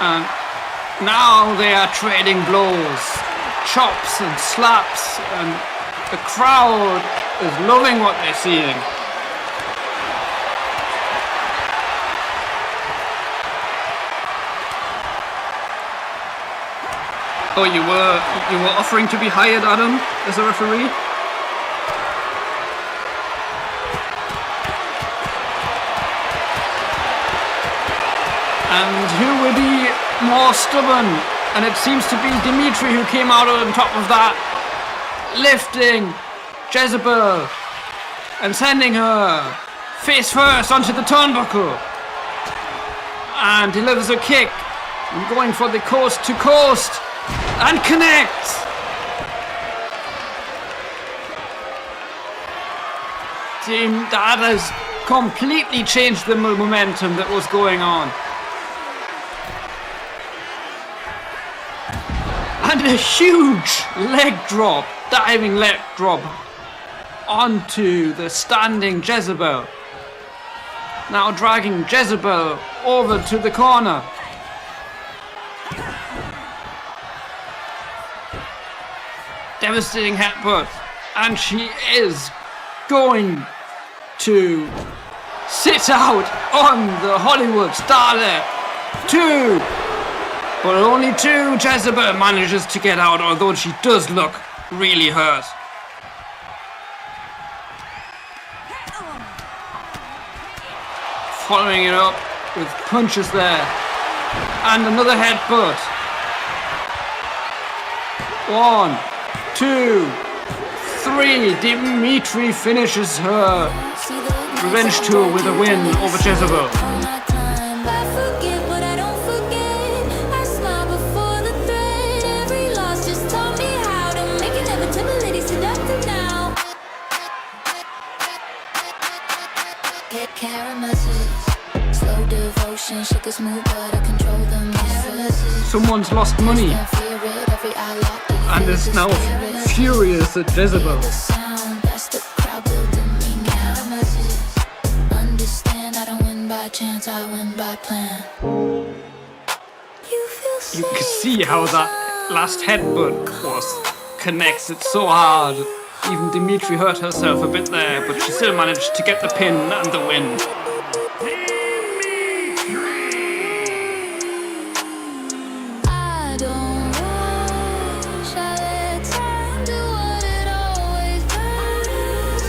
C: And now they are trading blows, chops and slaps, and the crowd is loving what they're seeing. Oh, you were offering to be hired, Adam, as a referee? And who would be more stubborn? And it seems to be Dimitri who came out on top of that, lifting Jezebel and sending her face first onto the turnbuckle. And delivers a kick and going for the coast to coast and connects. Team, that has completely changed the momentum that was going on. And a huge leg drop, diving leg drop onto the standing Jezebel. Now dragging Jezebel over to the corner. Devastating headbutt. And she is going to sit out on the Hollywood starlet. 2. But only 2. Jezebel manages to get out, although she does look really hurt. Following it up with punches there. And another headbutt. 1, 2, 3. Dimitri finishes her revenge tour with a win over Jezebel. Someone's lost money.
A: every eye locked. And you
C: And
A: feel
C: is
A: the
C: now
A: spirit.
C: furious at Jezebel.
A: The sound, that's the crowd building me now. Messages, understand, I don't win by chance, I win by plan. You feel
C: You can
A: safe
C: see how
A: 'cause
C: that
A: I'm
C: last headbutt was connected so hard. Even Dimitri hurt herself a bit there, but she still managed to get the pin and the win.
A: I don't rush, I let time do what it always does.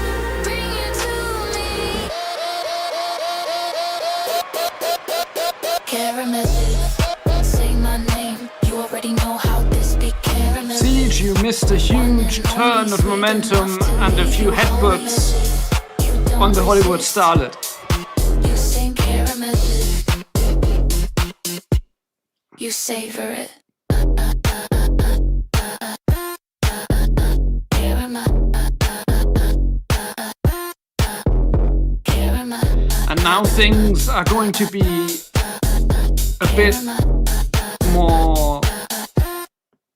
A: Bring it to me. Caramel, say my name. You already know how this be. Caramel.
C: Siege, you missed a huge turn of momentum and a few headbutts on the Hollywood starlet.
A: You sing caramel. You savor it. Caramel. Caramel.
C: And now things are going to be a bit more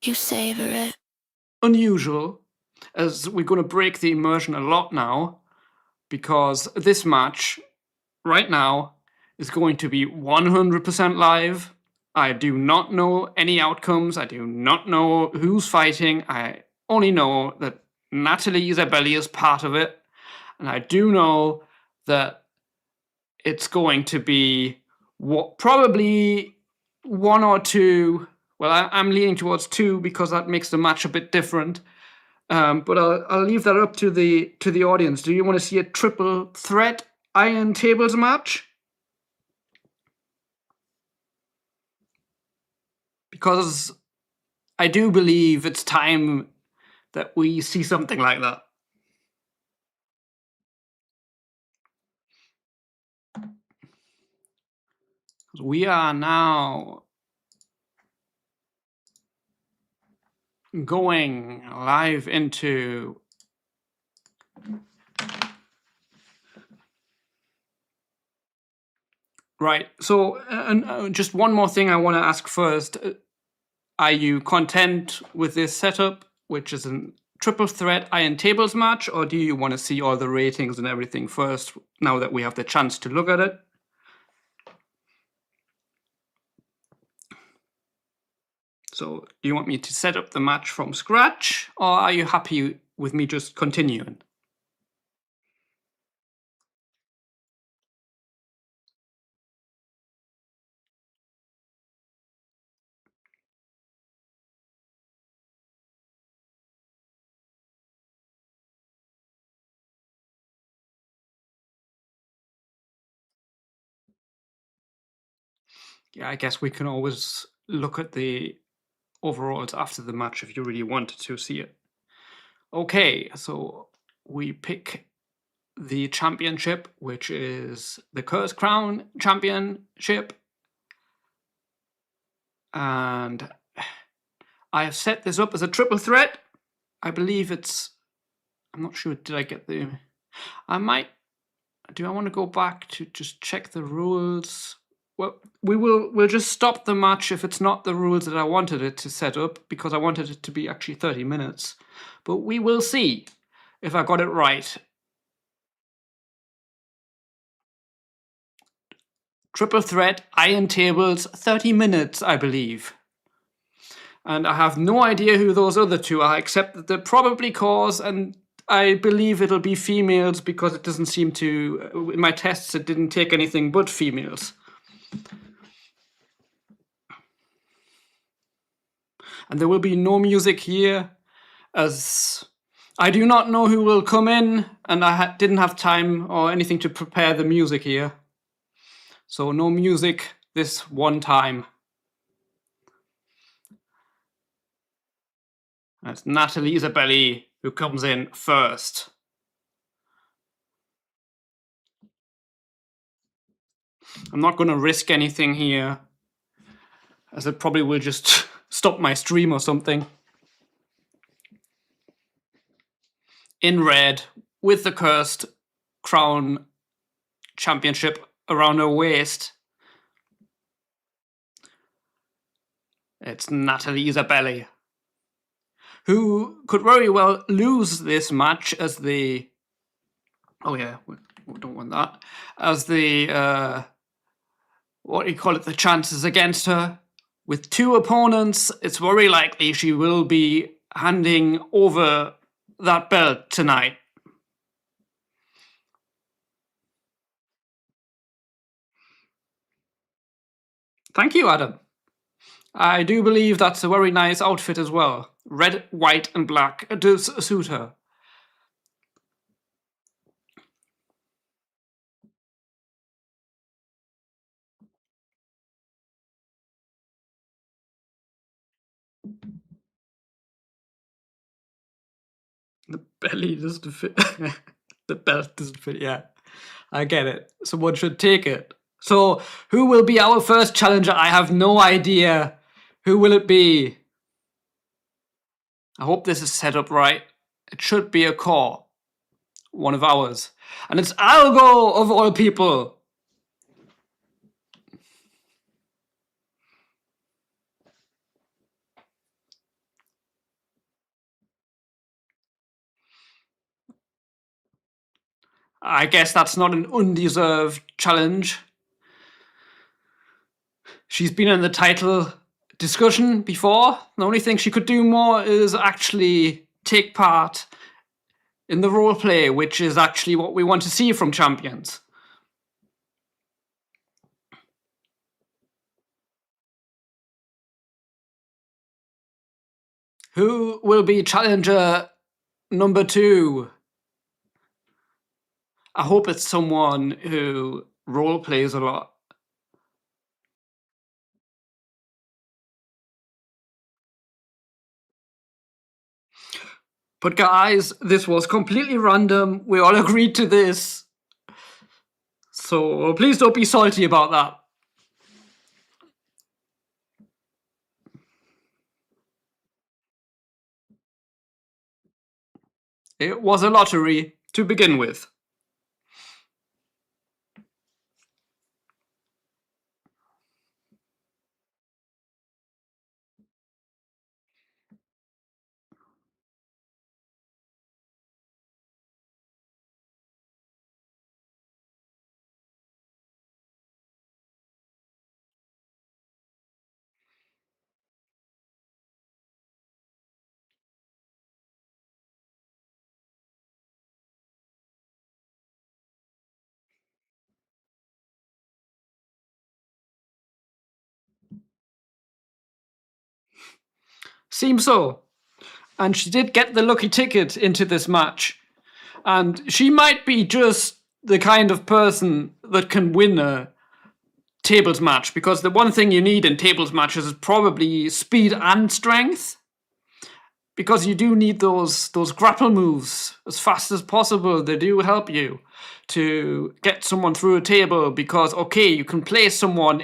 A: You savor it.
C: unusual, as we're going to break the immersion a lot now, because this match right now is going to be 100% live. I do not know any outcomes. I do not know who's fighting. I only know that Natalie Isabelli is part of it. And I do know that it's going to be probably one or two. Well, I'm leaning towards two because that makes the match a bit different. But I'll leave that up to the audience. Do you want to see a triple threat iron tables match? Because I do believe it's time that we see something like that. We are now going live into right. So, just one more thing I want to ask first. Are you content with this setup, which is a triple threat iron tables match, or do you want to see all the ratings and everything first, now that we have the chance to look at it? So, do you want me to set up the match from scratch, or are you happy with me just continuing? Yeah, I guess we can always look at the overalls after the match if you really wanted to see it. Okay, so we pick the championship, which is the Curse Crown Championship. And I have set this up as a triple threat. I believe it's... I'm not sure, did I get the... I might... Do I want to go back to just check the rules? Well, we'll just stop the match if it's not the rules that I wanted it to set up, because I wanted it to be actually 30 minutes. But we will see if I got it right. Triple threat, iron tables, 30 minutes, I believe. And I have no idea who those other two are, except that they're probably cause, and I believe it'll be females because it doesn't seem to... In my tests, it didn't take anything but females. And there will be no music here, as I do not know who will come in, and I didn't have time or anything to prepare the music here. So no music this one time. That's Natalie Isabelli who comes in first. I'm not going to risk anything here, as it probably will just stop my stream or something. In red, with the Cursed Crown Championship around her waist, it's Natalie Isabelli. who could very well lose this match as the... Oh yeah, we don't want that. As the... what do you call it? The chances against her. With 2 opponents, it's very likely she will be handing over that belt tonight. Thank you, Adam. I do believe that's a very nice outfit as well. Red, white, and black does suit her. The belly doesn't fit. The belt doesn't fit, yeah. I get it. Someone should take it. So, who will be our first challenger? I have no idea. Who will it be? I hope this is set up right. It should be a core. One of ours. And it's Algo, of all people. I guess that's not an undeserved challenge. She's been in the title discussion before. The only thing she could do more is actually take part in the roleplay, which is actually what we want to see from champions. Who will be challenger number 2? I hope it's someone who roleplays a lot. But guys, this was completely random. We all agreed to this. So please don't be salty about that. It was a lottery to begin with. Seems so. And she did get the lucky ticket into this match. And she might be just the kind of person that can win a tables match, because the one thing you need in tables matches is probably speed and strength. Because you do need those grapple moves as fast as possible. They do help you to get someone through a table, because, okay, you can place someone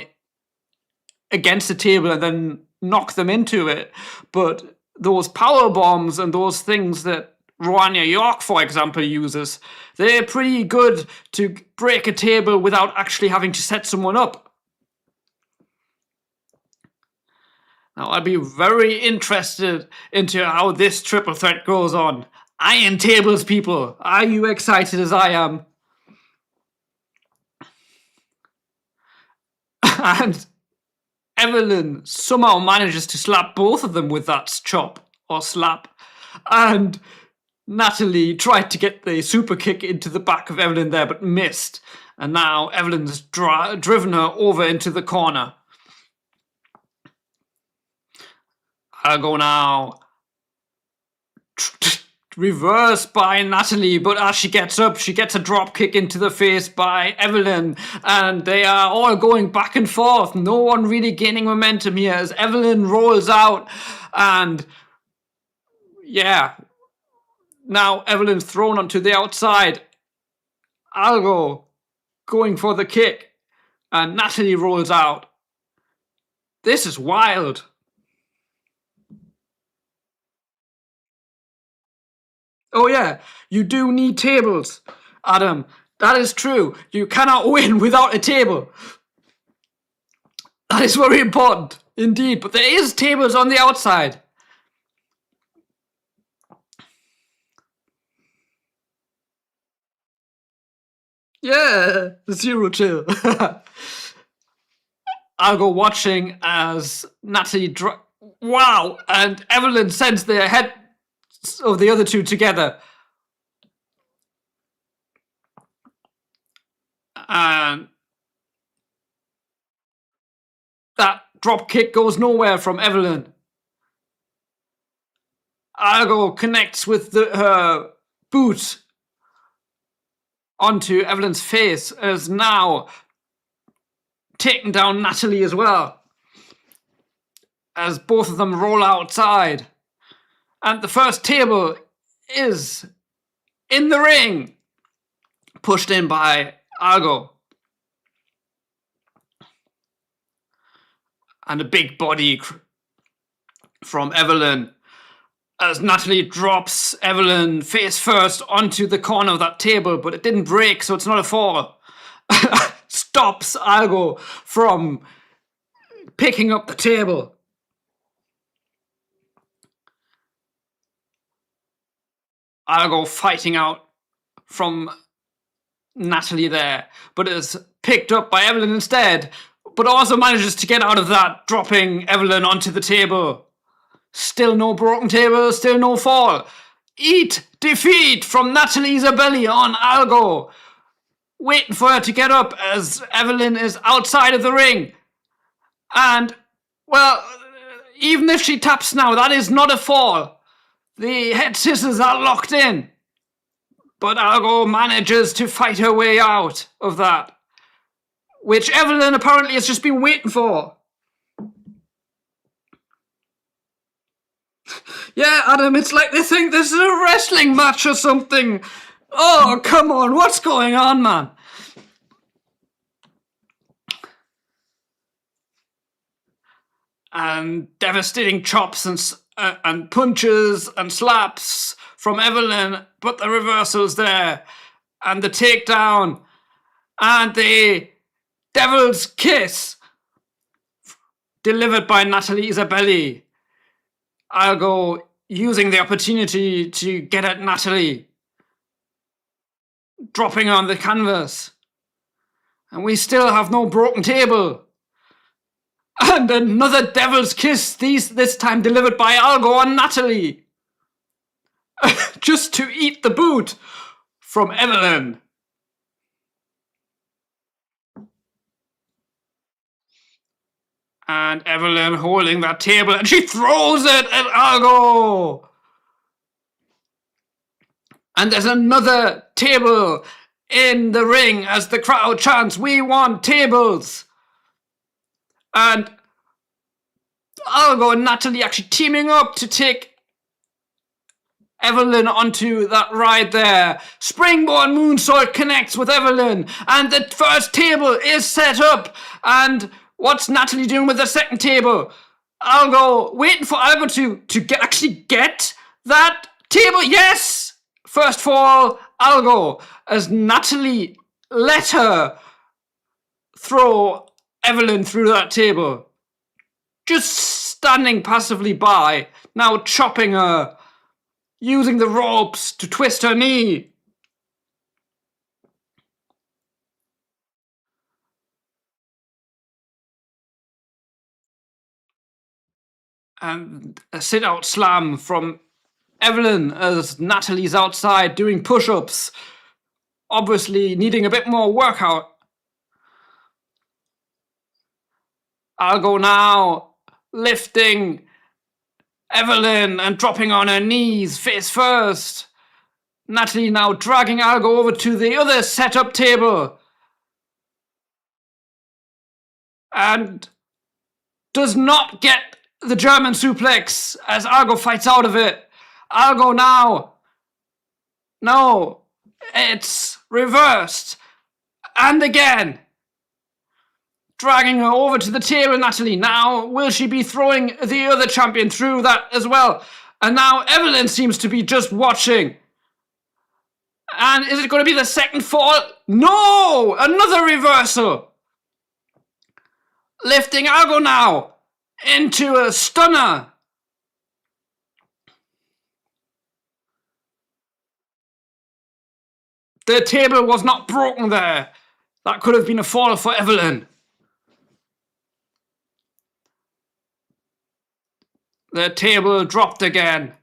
C: against a table and then knock them into it, but those power bombs and those things that Roania York, for example, uses, they're pretty good to break a table without actually having to set someone up. Now, I'd be very interested into how this triple threat goes on. Iron tables, people. Are you excited as I am? And Evelyn somehow manages to slap both of them with that chop or slap. And Natalie tried to get the super kick into the back of Evelyn there, but missed. And now Evelyn's driven her over into the corner. I'll go now. Reverse by Natalie, but as she gets up, she gets a drop kick into the face by Evelyn, and they are all going back and forth. No one really gaining momentum here as Evelyn rolls out, and yeah, now Evelyn's thrown onto the outside. Algo going for the kick, and Natalie rolls out. This is wild. Oh yeah, you do need tables, Adam. That is true. You cannot win without a table. That is very important, indeed. But there is tables on the outside. Yeah, zero chill. I'll go watching as Natalie wow, and Evelyn sends the heads of the other two together. And that drop kick goes nowhere from Evelyn. Argo connects with her boot onto Evelyn's face and is now taking down Natalie as well, as both of them roll outside. And the first table is in the ring, pushed in by Argo. And a big body from Evelyn, as Natalie drops Evelyn face first onto the corner of that table, but it didn't break, so it's not a fall. Stops Argo from picking up the table. Argo fighting out from Natalie there, but is picked up by Evelyn instead, but also manages to get out of that, dropping Evelyn onto the table. Still no broken table, still no fall. Eat defeat from Natalie Isabelli on Argo. Waiting for her to get up as Evelyn is outside of the ring. And, well, even if she taps now, that is not a fall. The head scissors are locked in. But Argo manages to fight her way out of that, which Evelyn apparently has just been waiting for. Yeah, Adam, it's like they think this is a wrestling match or something. Oh, come on, what's going on, man? And devastating chops and punches and slaps from Evelyn, but the reversal's there. And the takedown. And the devil's kiss delivered by Natalie Isabelli. Argo using the opportunity to get at Natalie, dropping on the canvas. And we still have no broken table. And another devil's kiss, this time delivered by Argo on Natalie. Just to eat the boot from Evelyn. And Evelyn holding that table, and she throws it at Argo. And there's another table in the ring as the crowd chants, "We want tables." And Argo and Natalie actually teaming up to take Evelyn onto that ride there. Springboard moonsault connects with Evelyn, and the first table is set up. And what's Natalie doing with the second table? Argo waiting for Argo to get that table. Yes! First fall, Argo, as Natalie let her throw Evelyn through that table. Just standing passively by, now chopping her, using the ropes to twist her knee. And a sit-out slam from Evelyn as Natalie's outside doing push-ups, obviously needing a bit more workout. Argo now lifting Evelyn and dropping on her knees face first. Natalie now dragging Argo over to the other set-up table. And does not get the German suplex as Argo fights out of it. Argo now. No, it's reversed. And again. Dragging her over to the table, Natalie. Now, will she be throwing the other champion through that as well? And now Evelyn seems to be just watching. And is it going to be the second fall? No! Another reversal. Lifting Argo now into a stunner. The table was not broken there. That could have been a fall for Evelyn. The table dropped again.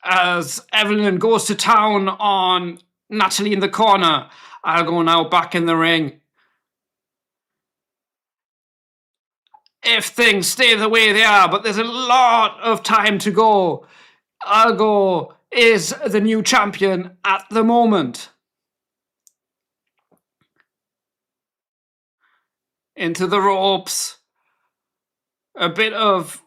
C: As Evelyn goes to town on Natalie in the corner. I'll go now back in the ring. If things stay the way they are, but there's a lot of time to go. Algo is the new champion at the moment. Into the ropes. A bit of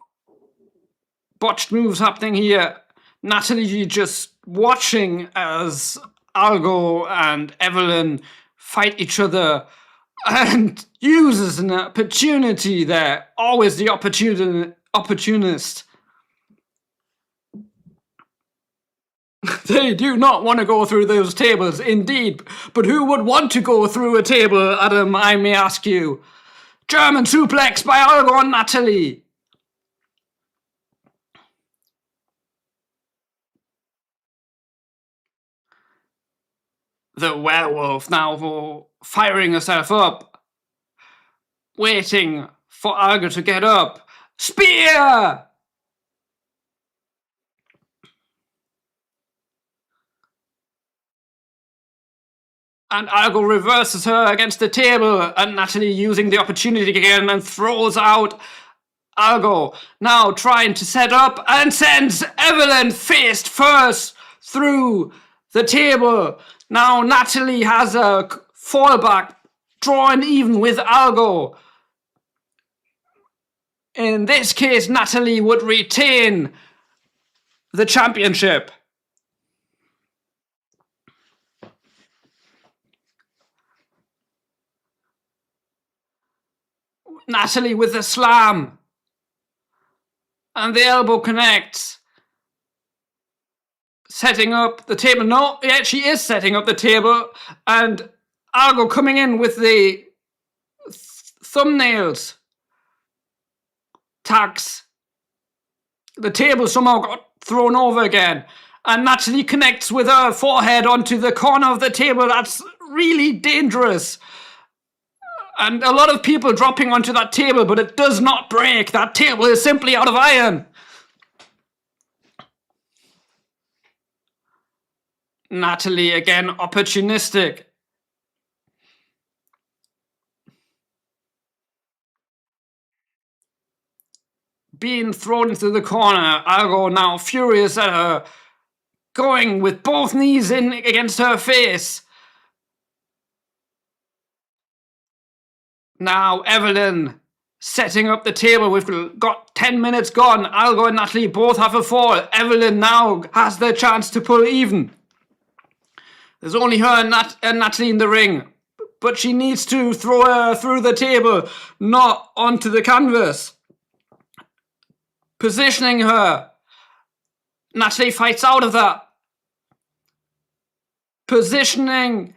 C: botched moves happening here. Natalie just watching as Algo and Evelyn fight each other and uses an opportunity there. Always the opportunist. They do not want to go through those tables, indeed. But who would want to go through a table, Adam, I may ask you? German suplex by Algo on Natalie. The werewolf now firing herself up. Waiting for Algo to get up. Spear! And Algo reverses her against the table, and Natalie using the opportunity again and throws out Algo. Now trying to set up and sends Evelyn face first through the table. Now Natalie has a fallback, drawing even with Algo. In this case, Natalie would retain the championship. Natalie with the slam. And the elbow connects. Setting up the table. No, yeah, she is setting up the table. And Algo coming in with the thumbnails. Tacks. The table somehow got thrown over again. And Natalie connects with her forehead onto the corner of the table. That's really dangerous. And a lot of people dropping onto that table, but it does not break. That table is simply out of iron. Natalie again, opportunistic. Being thrown into the corner. Algo now furious at her. Going with both knees in against her face. Now Evelyn setting up the table. We've got 10 minutes gone. Algo and Natalie both have a fall. Evelyn now has the chance to pull even. There's only her and Natalie in the ring. But she needs to throw her through the table, not onto the canvas. Positioning her. Natalie fights out of that. Positioning.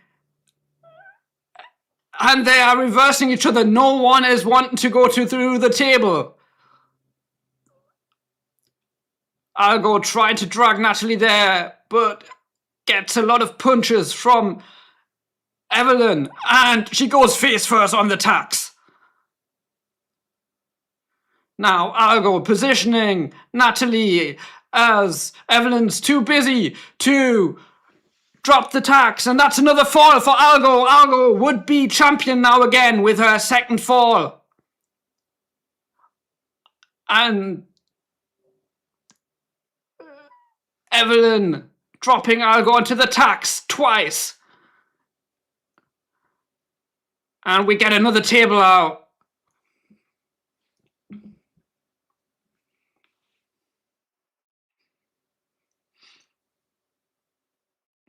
C: And they are reversing each other. No one is wanting to go through the table. Algo tried to drag Natalie there, but gets a lot of punches from Evelyn. And she goes face first on the tacks. Now Algo positioning Natalie as Evelyn's too busy to drop the tacks, and that's another fall for Algo. Algo would be champion now again with her second fall. And Evelyn dropping Algo onto the tacks twice. And we get another table out.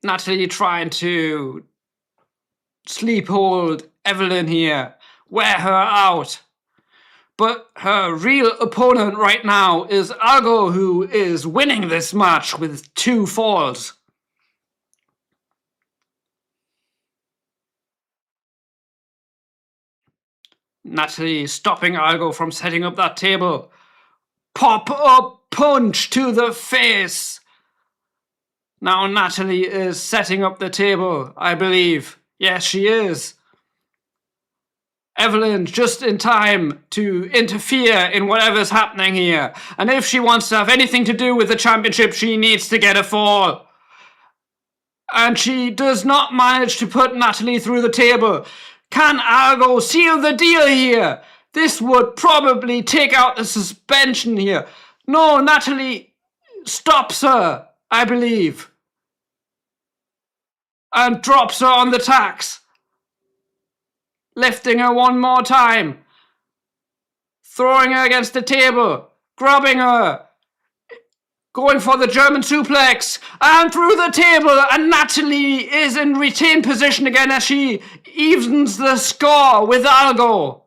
C: Natalie trying to sleep hold Evelyn here, wear her out. But her real opponent right now is Algo, who is winning this match with 2 falls. Natalie stopping Algo from setting up that table. Pop-up punch to the face. Now Natalie is setting up the table, I believe. Yes, she is. Evelyn just in time to interfere in whatever's happening here. And if she wants to have anything to do with the championship, she needs to get a fall. And she does not manage to put Natalie through the table. Can Argo seal the deal here? This would probably take out the suspension here. No, Natalie stops her, I believe. And drops her on the tacks. Lifting her one more time. Throwing her against the table. Grabbing her. Going for the German suplex. And through the table. And Natalie is in retained position again as she evens the score with Algo.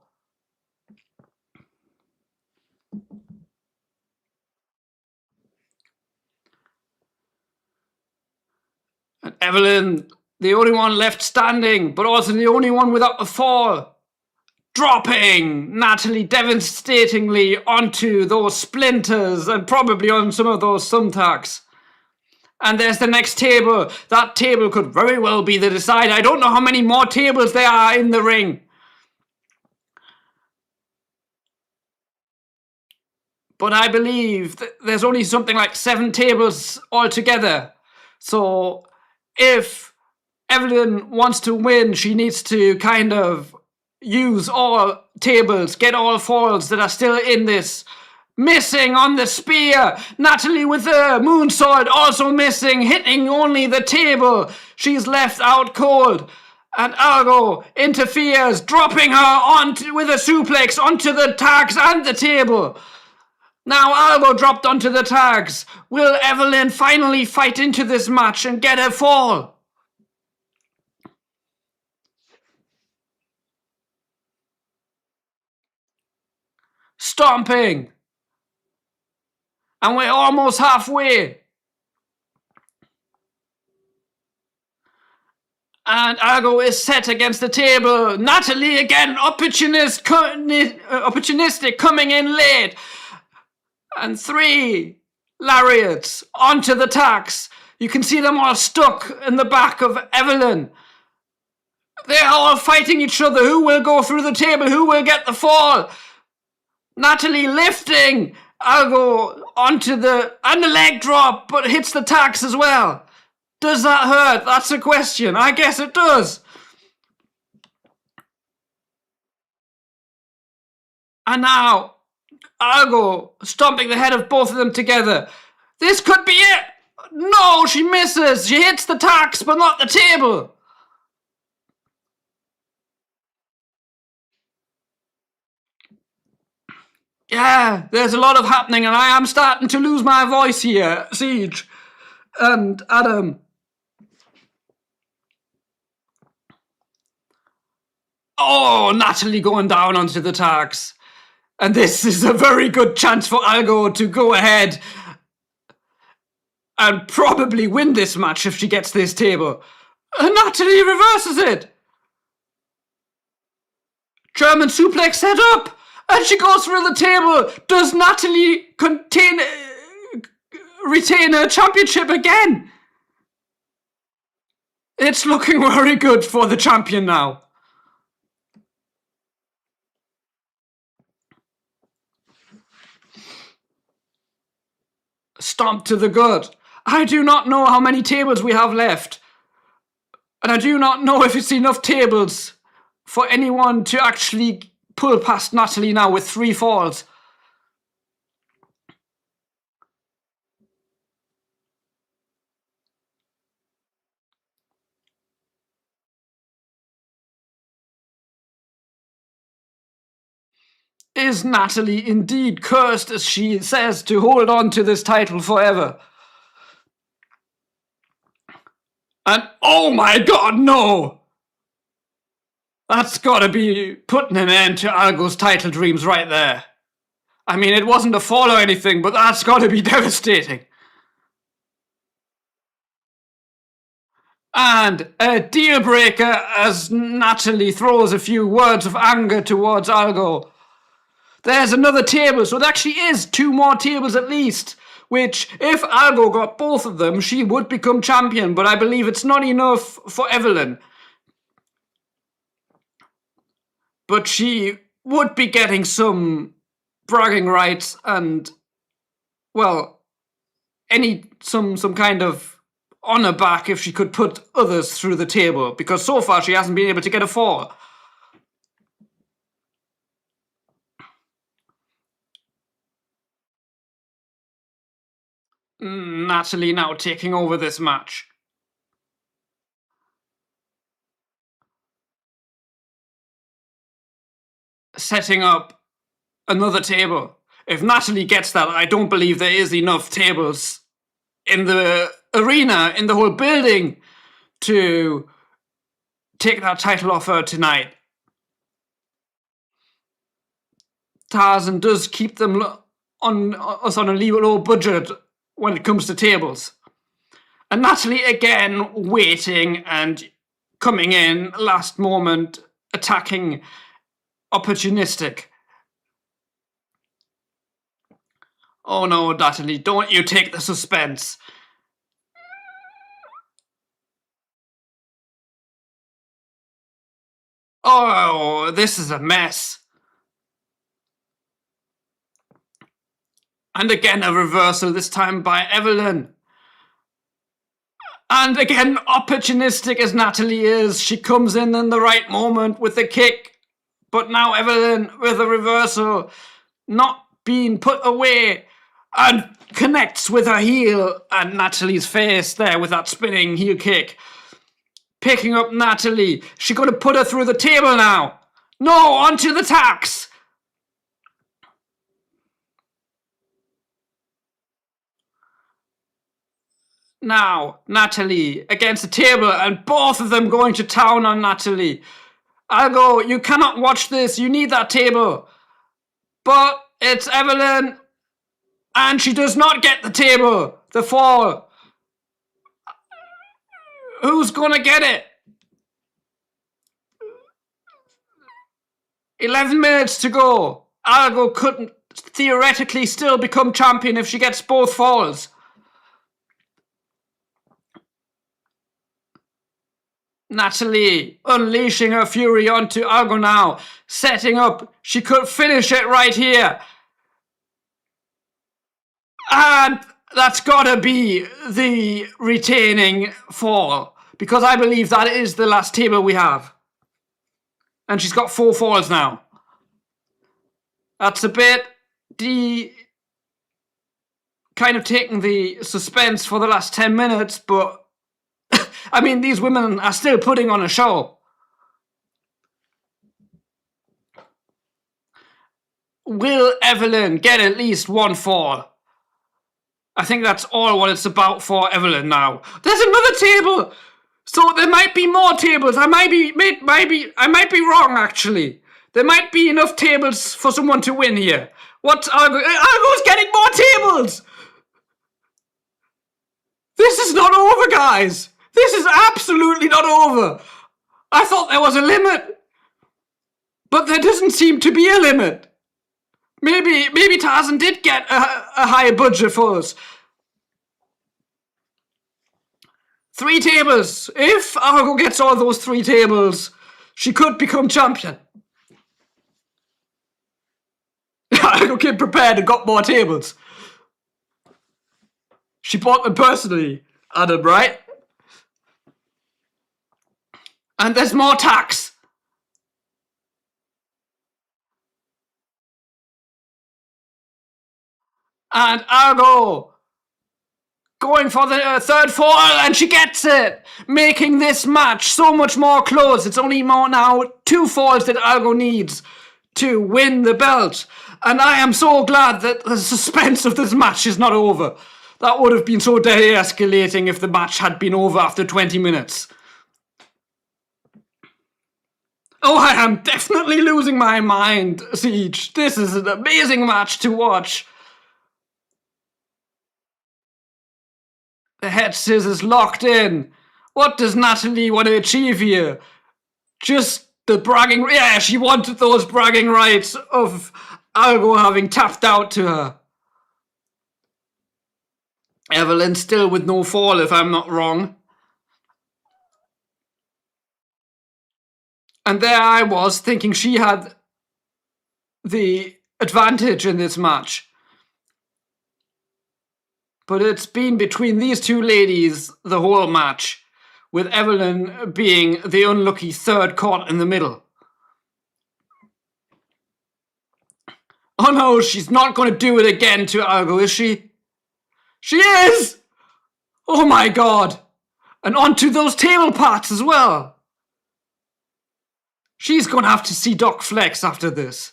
C: And Evelyn, the only one left standing, but also the only one without a fall. Dropping Natalie devastatingly onto those splinters and probably on some of those thumbtacks. And there's the next table. That table could very well be the decider. I don't know how many more tables there are in the ring. But I believe there's only something like 7 tables altogether. So if Evelyn wants to win, she needs to kind of use all tables, get all falls that are still in this. Missing on the spear. Natalie with the moonsault also missing, hitting only the table. She's left out cold. And Argo interferes, dropping her with a suplex onto the tags and the table. Now Argo dropped onto the tags. Will Evelyn finally fight into this match and get a fall? Stomping. And we're almost halfway. And Argo is set against the table. Natalie again, opportunistic coming in late. And 3 lariats onto the tacks. You can see them all stuck in the back of Evelyn. They're all fighting each other. Who will go through the table? Who will get the fall? Natalie lifting Argo onto the leg drop, but hits the tacks as well. Does that hurt? That's a question. I guess it does. And now Argo stomping the head of both of them together. This could be it. No, she misses. She hits the tacks, but not the table. Yeah, there's a lot of happening, and I am starting to lose my voice here, Siege and Adam. Oh, Natalie going down onto the tags. And this is a very good chance for Argo to go ahead and probably win this match if she gets this table. And Natalie reverses it. German suplex set up. And she goes through the table. Does Natalie retain her championship again? It's looking very good for the champion now. Stomp to the gut. I do not know how many tables we have left. And I do not know if it's enough tables for anyone to actually pull past Natalie now with 3 falls. Is Natalie indeed cursed, as she says, to hold on to this title forever? And oh my god, no! That's gotta be putting an end to Argo's title dreams right there. I mean, it wasn't a fall or anything, but that's gotta be devastating. And a deal breaker as Natalie throws a few words of anger towards Argo. There's another table, so it actually is 2 more tables at least. which, if Algo got both of them, she would become champion, but I believe it's not enough for Evelyn. But she would be getting some bragging rights and, well, some kind of honor back if she could put others through the table, because so far she hasn't been able to get a fall. Natalie now taking over this match. Setting up another table. If Natalie gets that, I don't believe there is enough tables in the arena, in the whole building, to take that title off her tonight. Tarzan does keep them on a low budget when it comes to tables. And Natalie again waiting and coming in last moment, attacking, opportunistic. Oh no, Natalie, don't you take the suspense. Oh, this is a mess. And again a reversal, this time by Evelyn. And again, opportunistic as Natalie is, she comes in the right moment with the kick. But now Evelyn with a reversal, not being put away, and connects with her heel and Natalie's face there with that spinning heel kick. Picking up Natalie. She's going to put her through the table now. No, onto the tacks. Now, Natalie against the table, and both of them going to town on Natalie. Algo, you cannot watch this. You need that table. But it's Evelyn, and she does not get the table. The fall. Who's going to get it? 11 minutes to go. Algo couldn't theoretically still become champion if she gets both falls. Natalie unleashing her fury onto Algo now. Setting up. She could finish it right here. And that's gotta be the retaining fall, because I believe that is the last table we have. And she's got 4 falls now. That's a bit kind of taking the suspense for the last 10 minutes, but I mean, these women are still putting on a show. Will Evelyn get at least 1 fall? I think that's all what it's about for Evelyn now. There's another table! So there might be more tables. I might be wrong, actually. There might be enough tables for someone to win here. What's Argo? Argo's getting more tables! This is not over, guys! This is absolutely not over! I thought there was a limit. But there doesn't seem to be a limit. Maybe Tarzan did get a higher budget for us. 3 tables. If Argo gets all those 3 tables, she could become champion. Argo came prepared and got more tables. She bought them personally, Adam, right? And there's more tax. And Argo going for the 3rd fall, and she gets it, making this match so much more close. It's only more now 2 falls that Argo needs to win the belt. And I am so glad that the suspense of this match is not over. That would have been so de-escalating if the match had been over after 20 minutes. Oh, I am definitely losing my mind, Siege. This is an amazing match to watch. The head scissors locked in. What does Natalie want to achieve here? Just the bragging... Yeah, she wanted those bragging rights of Algo having tapped out to her. Evelyn still with no fall, if I'm not wrong. And there I was thinking she had the advantage in this match. But it's been between these two ladies the whole match, with Evelyn being the unlucky third caught in the middle. Oh no, she's not going to do it again to Algo, is she? She is! Oh my god! And onto those table parts as well. She's going to have to see Doc Flex after this.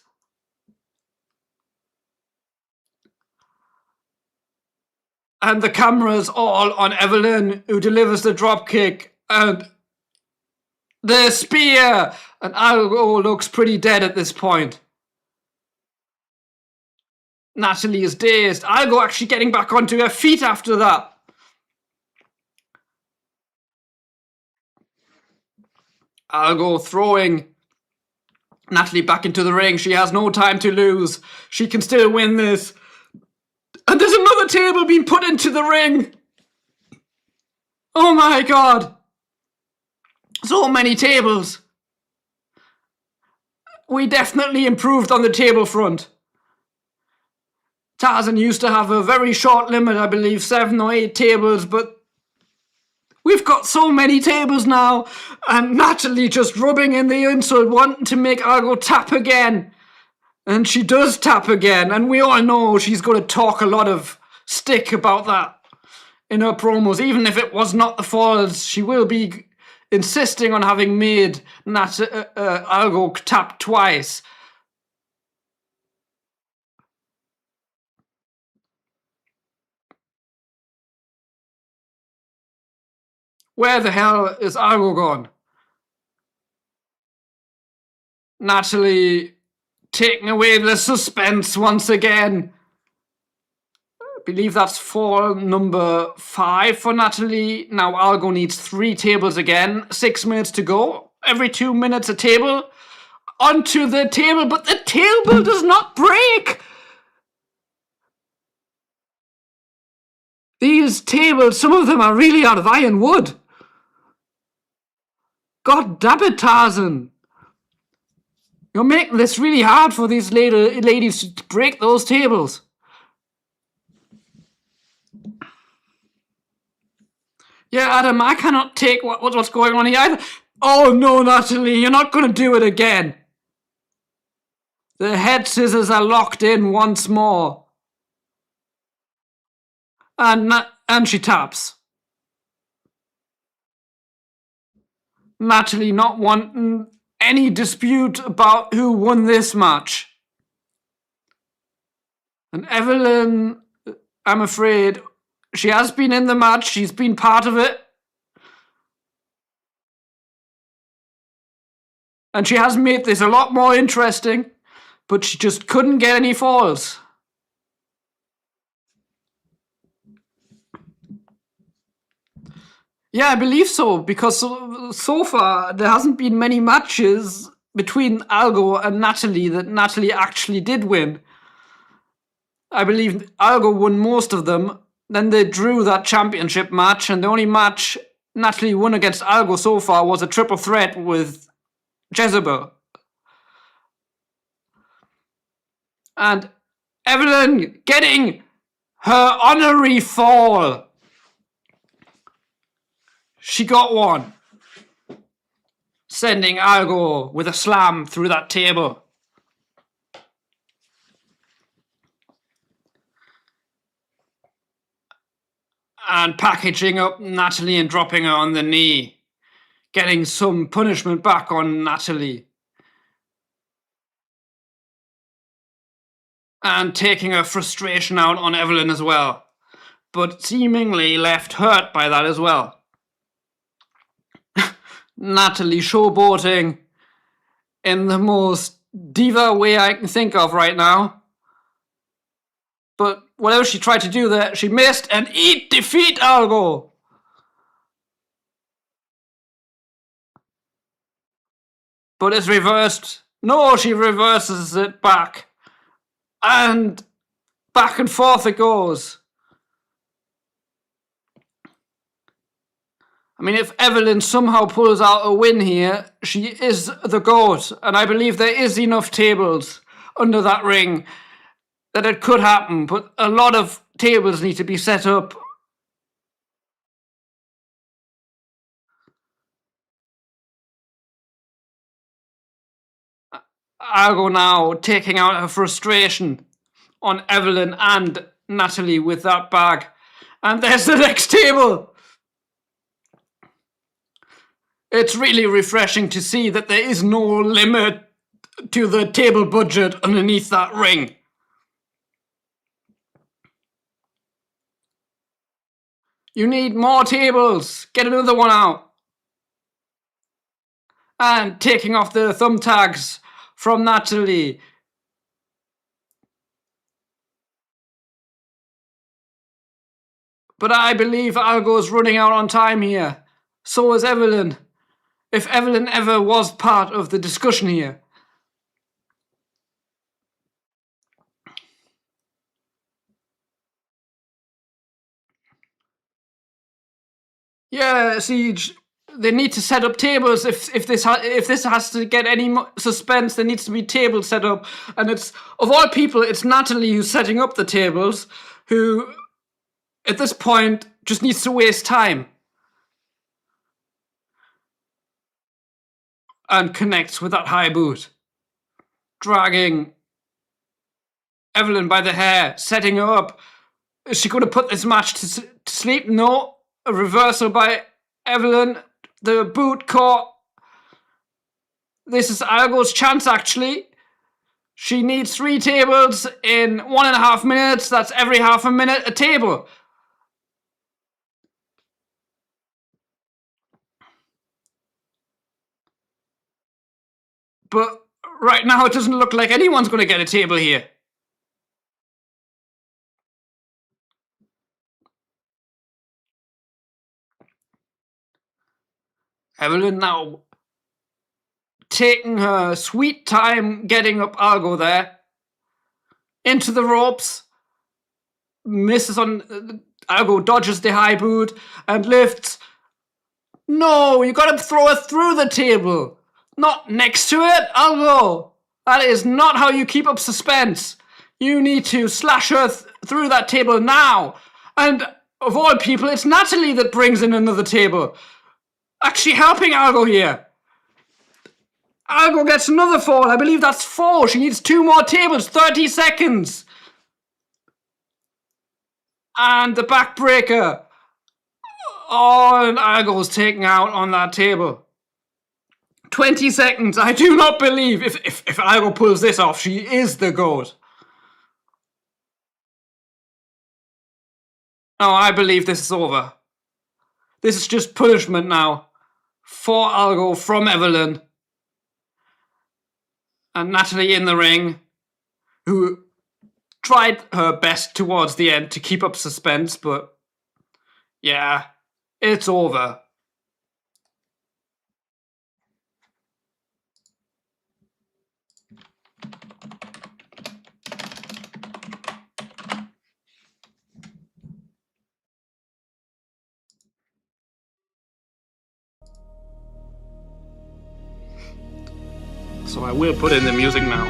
C: And the camera's all on Evelyn, who delivers the dropkick and the spear. And Algo looks pretty dead at this point. Natalie is dazed. Algo actually getting back onto her feet after that. Algo throwing Natalie back into the ring. She has no time to lose. She can still win this. And there's another table being put into the ring. Oh my god. So many tables. We definitely improved on the table front. Tarzan used to have a very short limit, I believe 7 or 8 tables, but we've got so many tables now. And Natalie just rubbing in the insult, wanting to make Algo tap again. And she does tap again, and we all know she's going to talk a lot of stick about that in her promos. Even if it was not the falls, she will be insisting on having made Algo tap twice. Where the hell is Algo gone? Natalie taking away the suspense once again. I believe that's fall number 5 for Natalie. Now Algo needs 3 tables again. 6 minutes to go. Every 2 minutes a table. Onto the table, but the table does not break. These tables, some of them are really out of iron wood. God damn it, Tarzan. You're making this really hard for these ladies to break those tables. Yeah, Adam, I cannot take what's going on here either. Oh no, Natalie, you're not going to do it again. The head scissors are locked in once more. And she taps. Natalie not wanting any dispute about who won this match. And Evelyn, I'm afraid, she has been in the match. She's been part of it. And she has made this a lot more interesting. But she just couldn't get any falls. Yeah, I believe so, because so far there hasn't been many matches between Algo and Natalie that Natalie actually did win. I believe Algo won most of them. Then they drew that championship match, and the only match Natalie won against Algo so far was a triple threat with Jezebel. And Evelyn getting her honorary fall. She got one, sending Algo with a slam through that table. And packaging up Natalie and dropping her on the knee, getting some punishment back on Natalie. And taking her frustration out on Evelyn as well, but seemingly left hurt by that as well. Natalie showboating in the most diva way I can think of right now. But whatever she tried to do there, she missed and defeat Algo. But it's reversed. No, she reverses it back. And back and forth it goes. I mean, if Evelyn somehow pulls out a win here, she is the GOAT. And I believe there is enough tables under that ring that it could happen. But a lot of tables need to be set up. Argo now taking out her frustration on Evelyn and Natalie with that bag. And there's the next table. It's really refreshing to see that there is no limit to the table budget underneath that ring. You need more tables. Get another one out. And taking off the thumbtacks from Natalie. But I believe Argo's running out on time here. So is Evelyn. If Evelyn ever was part of the discussion here. Yeah, Siege. They need to set up tables. If this has to get any suspense, there needs to be tables set up. And it's, of all people, it's Natalie who's setting up the tables, who at this point just needs to waste time. And connects with that high boot. Dragging Evelyn by the hair, setting her up. Is she going to put this match to sleep? No. A reversal by Evelyn. The boot caught. This is Argo's chance, actually. She needs 3 tables in 1.5 minutes. That's every half a minute a table. But right now it doesn't look like anyone's going to get a table here. Evelyn now taking her sweet time getting up Argo there. Into the ropes. Misses on... Argo dodges the high boot and lifts. No, you got to throw her through the table. Not next to it, Argo. That is not how you keep up suspense. You need to slash her through that table now. And of all people, it's Natalie that brings in another table. Actually helping Argo here. Argo gets another fall. I believe that's 4. She needs 2 more tables. 30 seconds. And the backbreaker. Oh, and Argo's taken out on that table. 20 seconds. I do not believe if Argo pulls this off, she is the GOAT. No, I believe this is over. This is just punishment now for Argo from Evelyn. And Natalie in the ring, who tried her best towards the end to keep up suspense, but yeah, it's over. So I will put in the music now.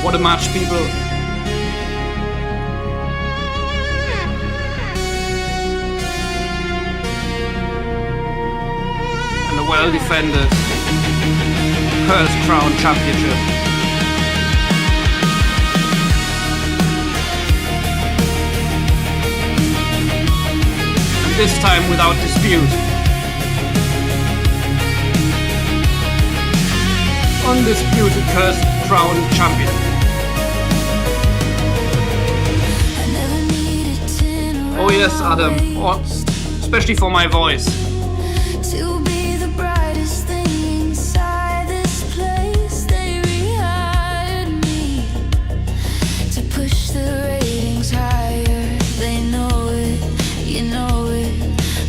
C: What a match, people. And a well-defended Cursed Crown Championship. And this time without dispute. Undisputed Cursed Crown Champion. Oh yes, Adam. Oh, especially for my voice.
A: To be the brightest thing inside this place, they rehired me to push the ratings higher. They know it, you know it.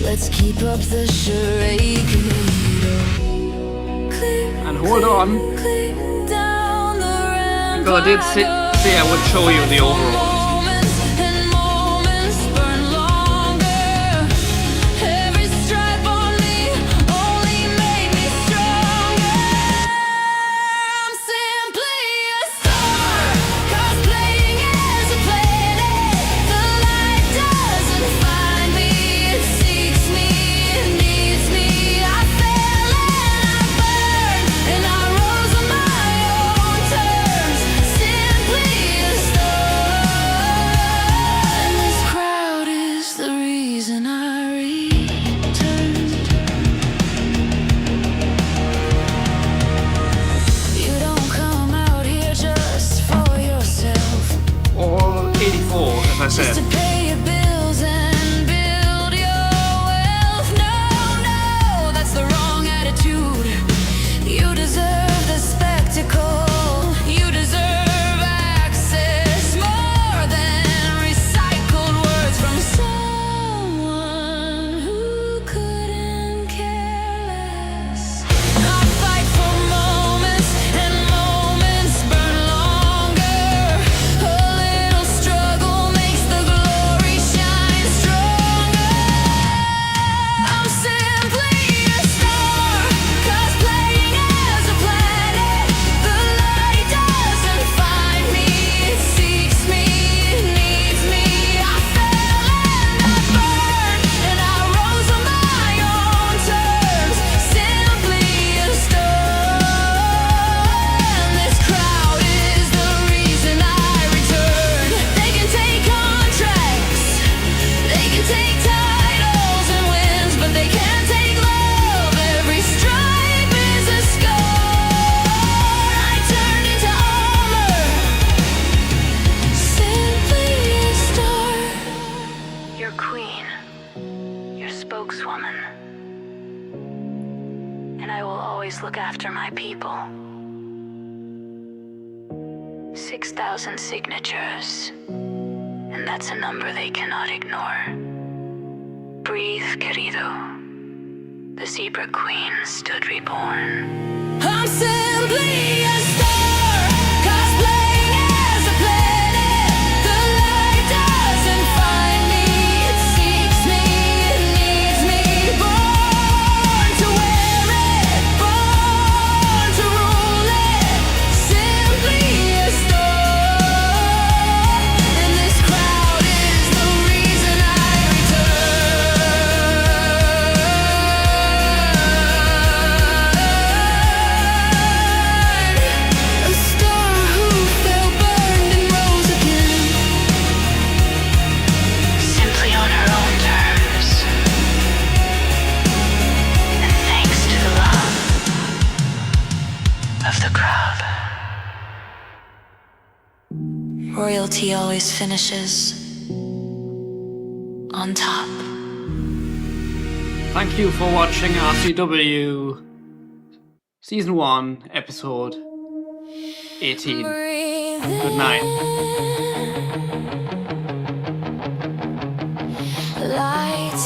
A: Let's keep up the charade.
C: And hold on, because I did say I would show you the overalls.
A: can take titles and wins, but they can't take love. Every stripe is a scar. I turned into armor, simply a star. Your queen, your spokeswoman, and I will always look after my people. 6,000 signatures, and that's a number they cannot ignore. Breathe, querido. The zebra queen stood reborn. I'm simply a star, cosplaying as a planet. The light doesn't find me, it seeks me, it needs me. Born to wear it, born to rule it. Simply a star, and this crowd is the reason I return. A star who fell, burned, and rose again, simply on her own terms, and thanks to the love of the crowd. Royalty always finishes on top.
C: Thank you for watching RCW Season 1, Episode 18. Good night.
A: Light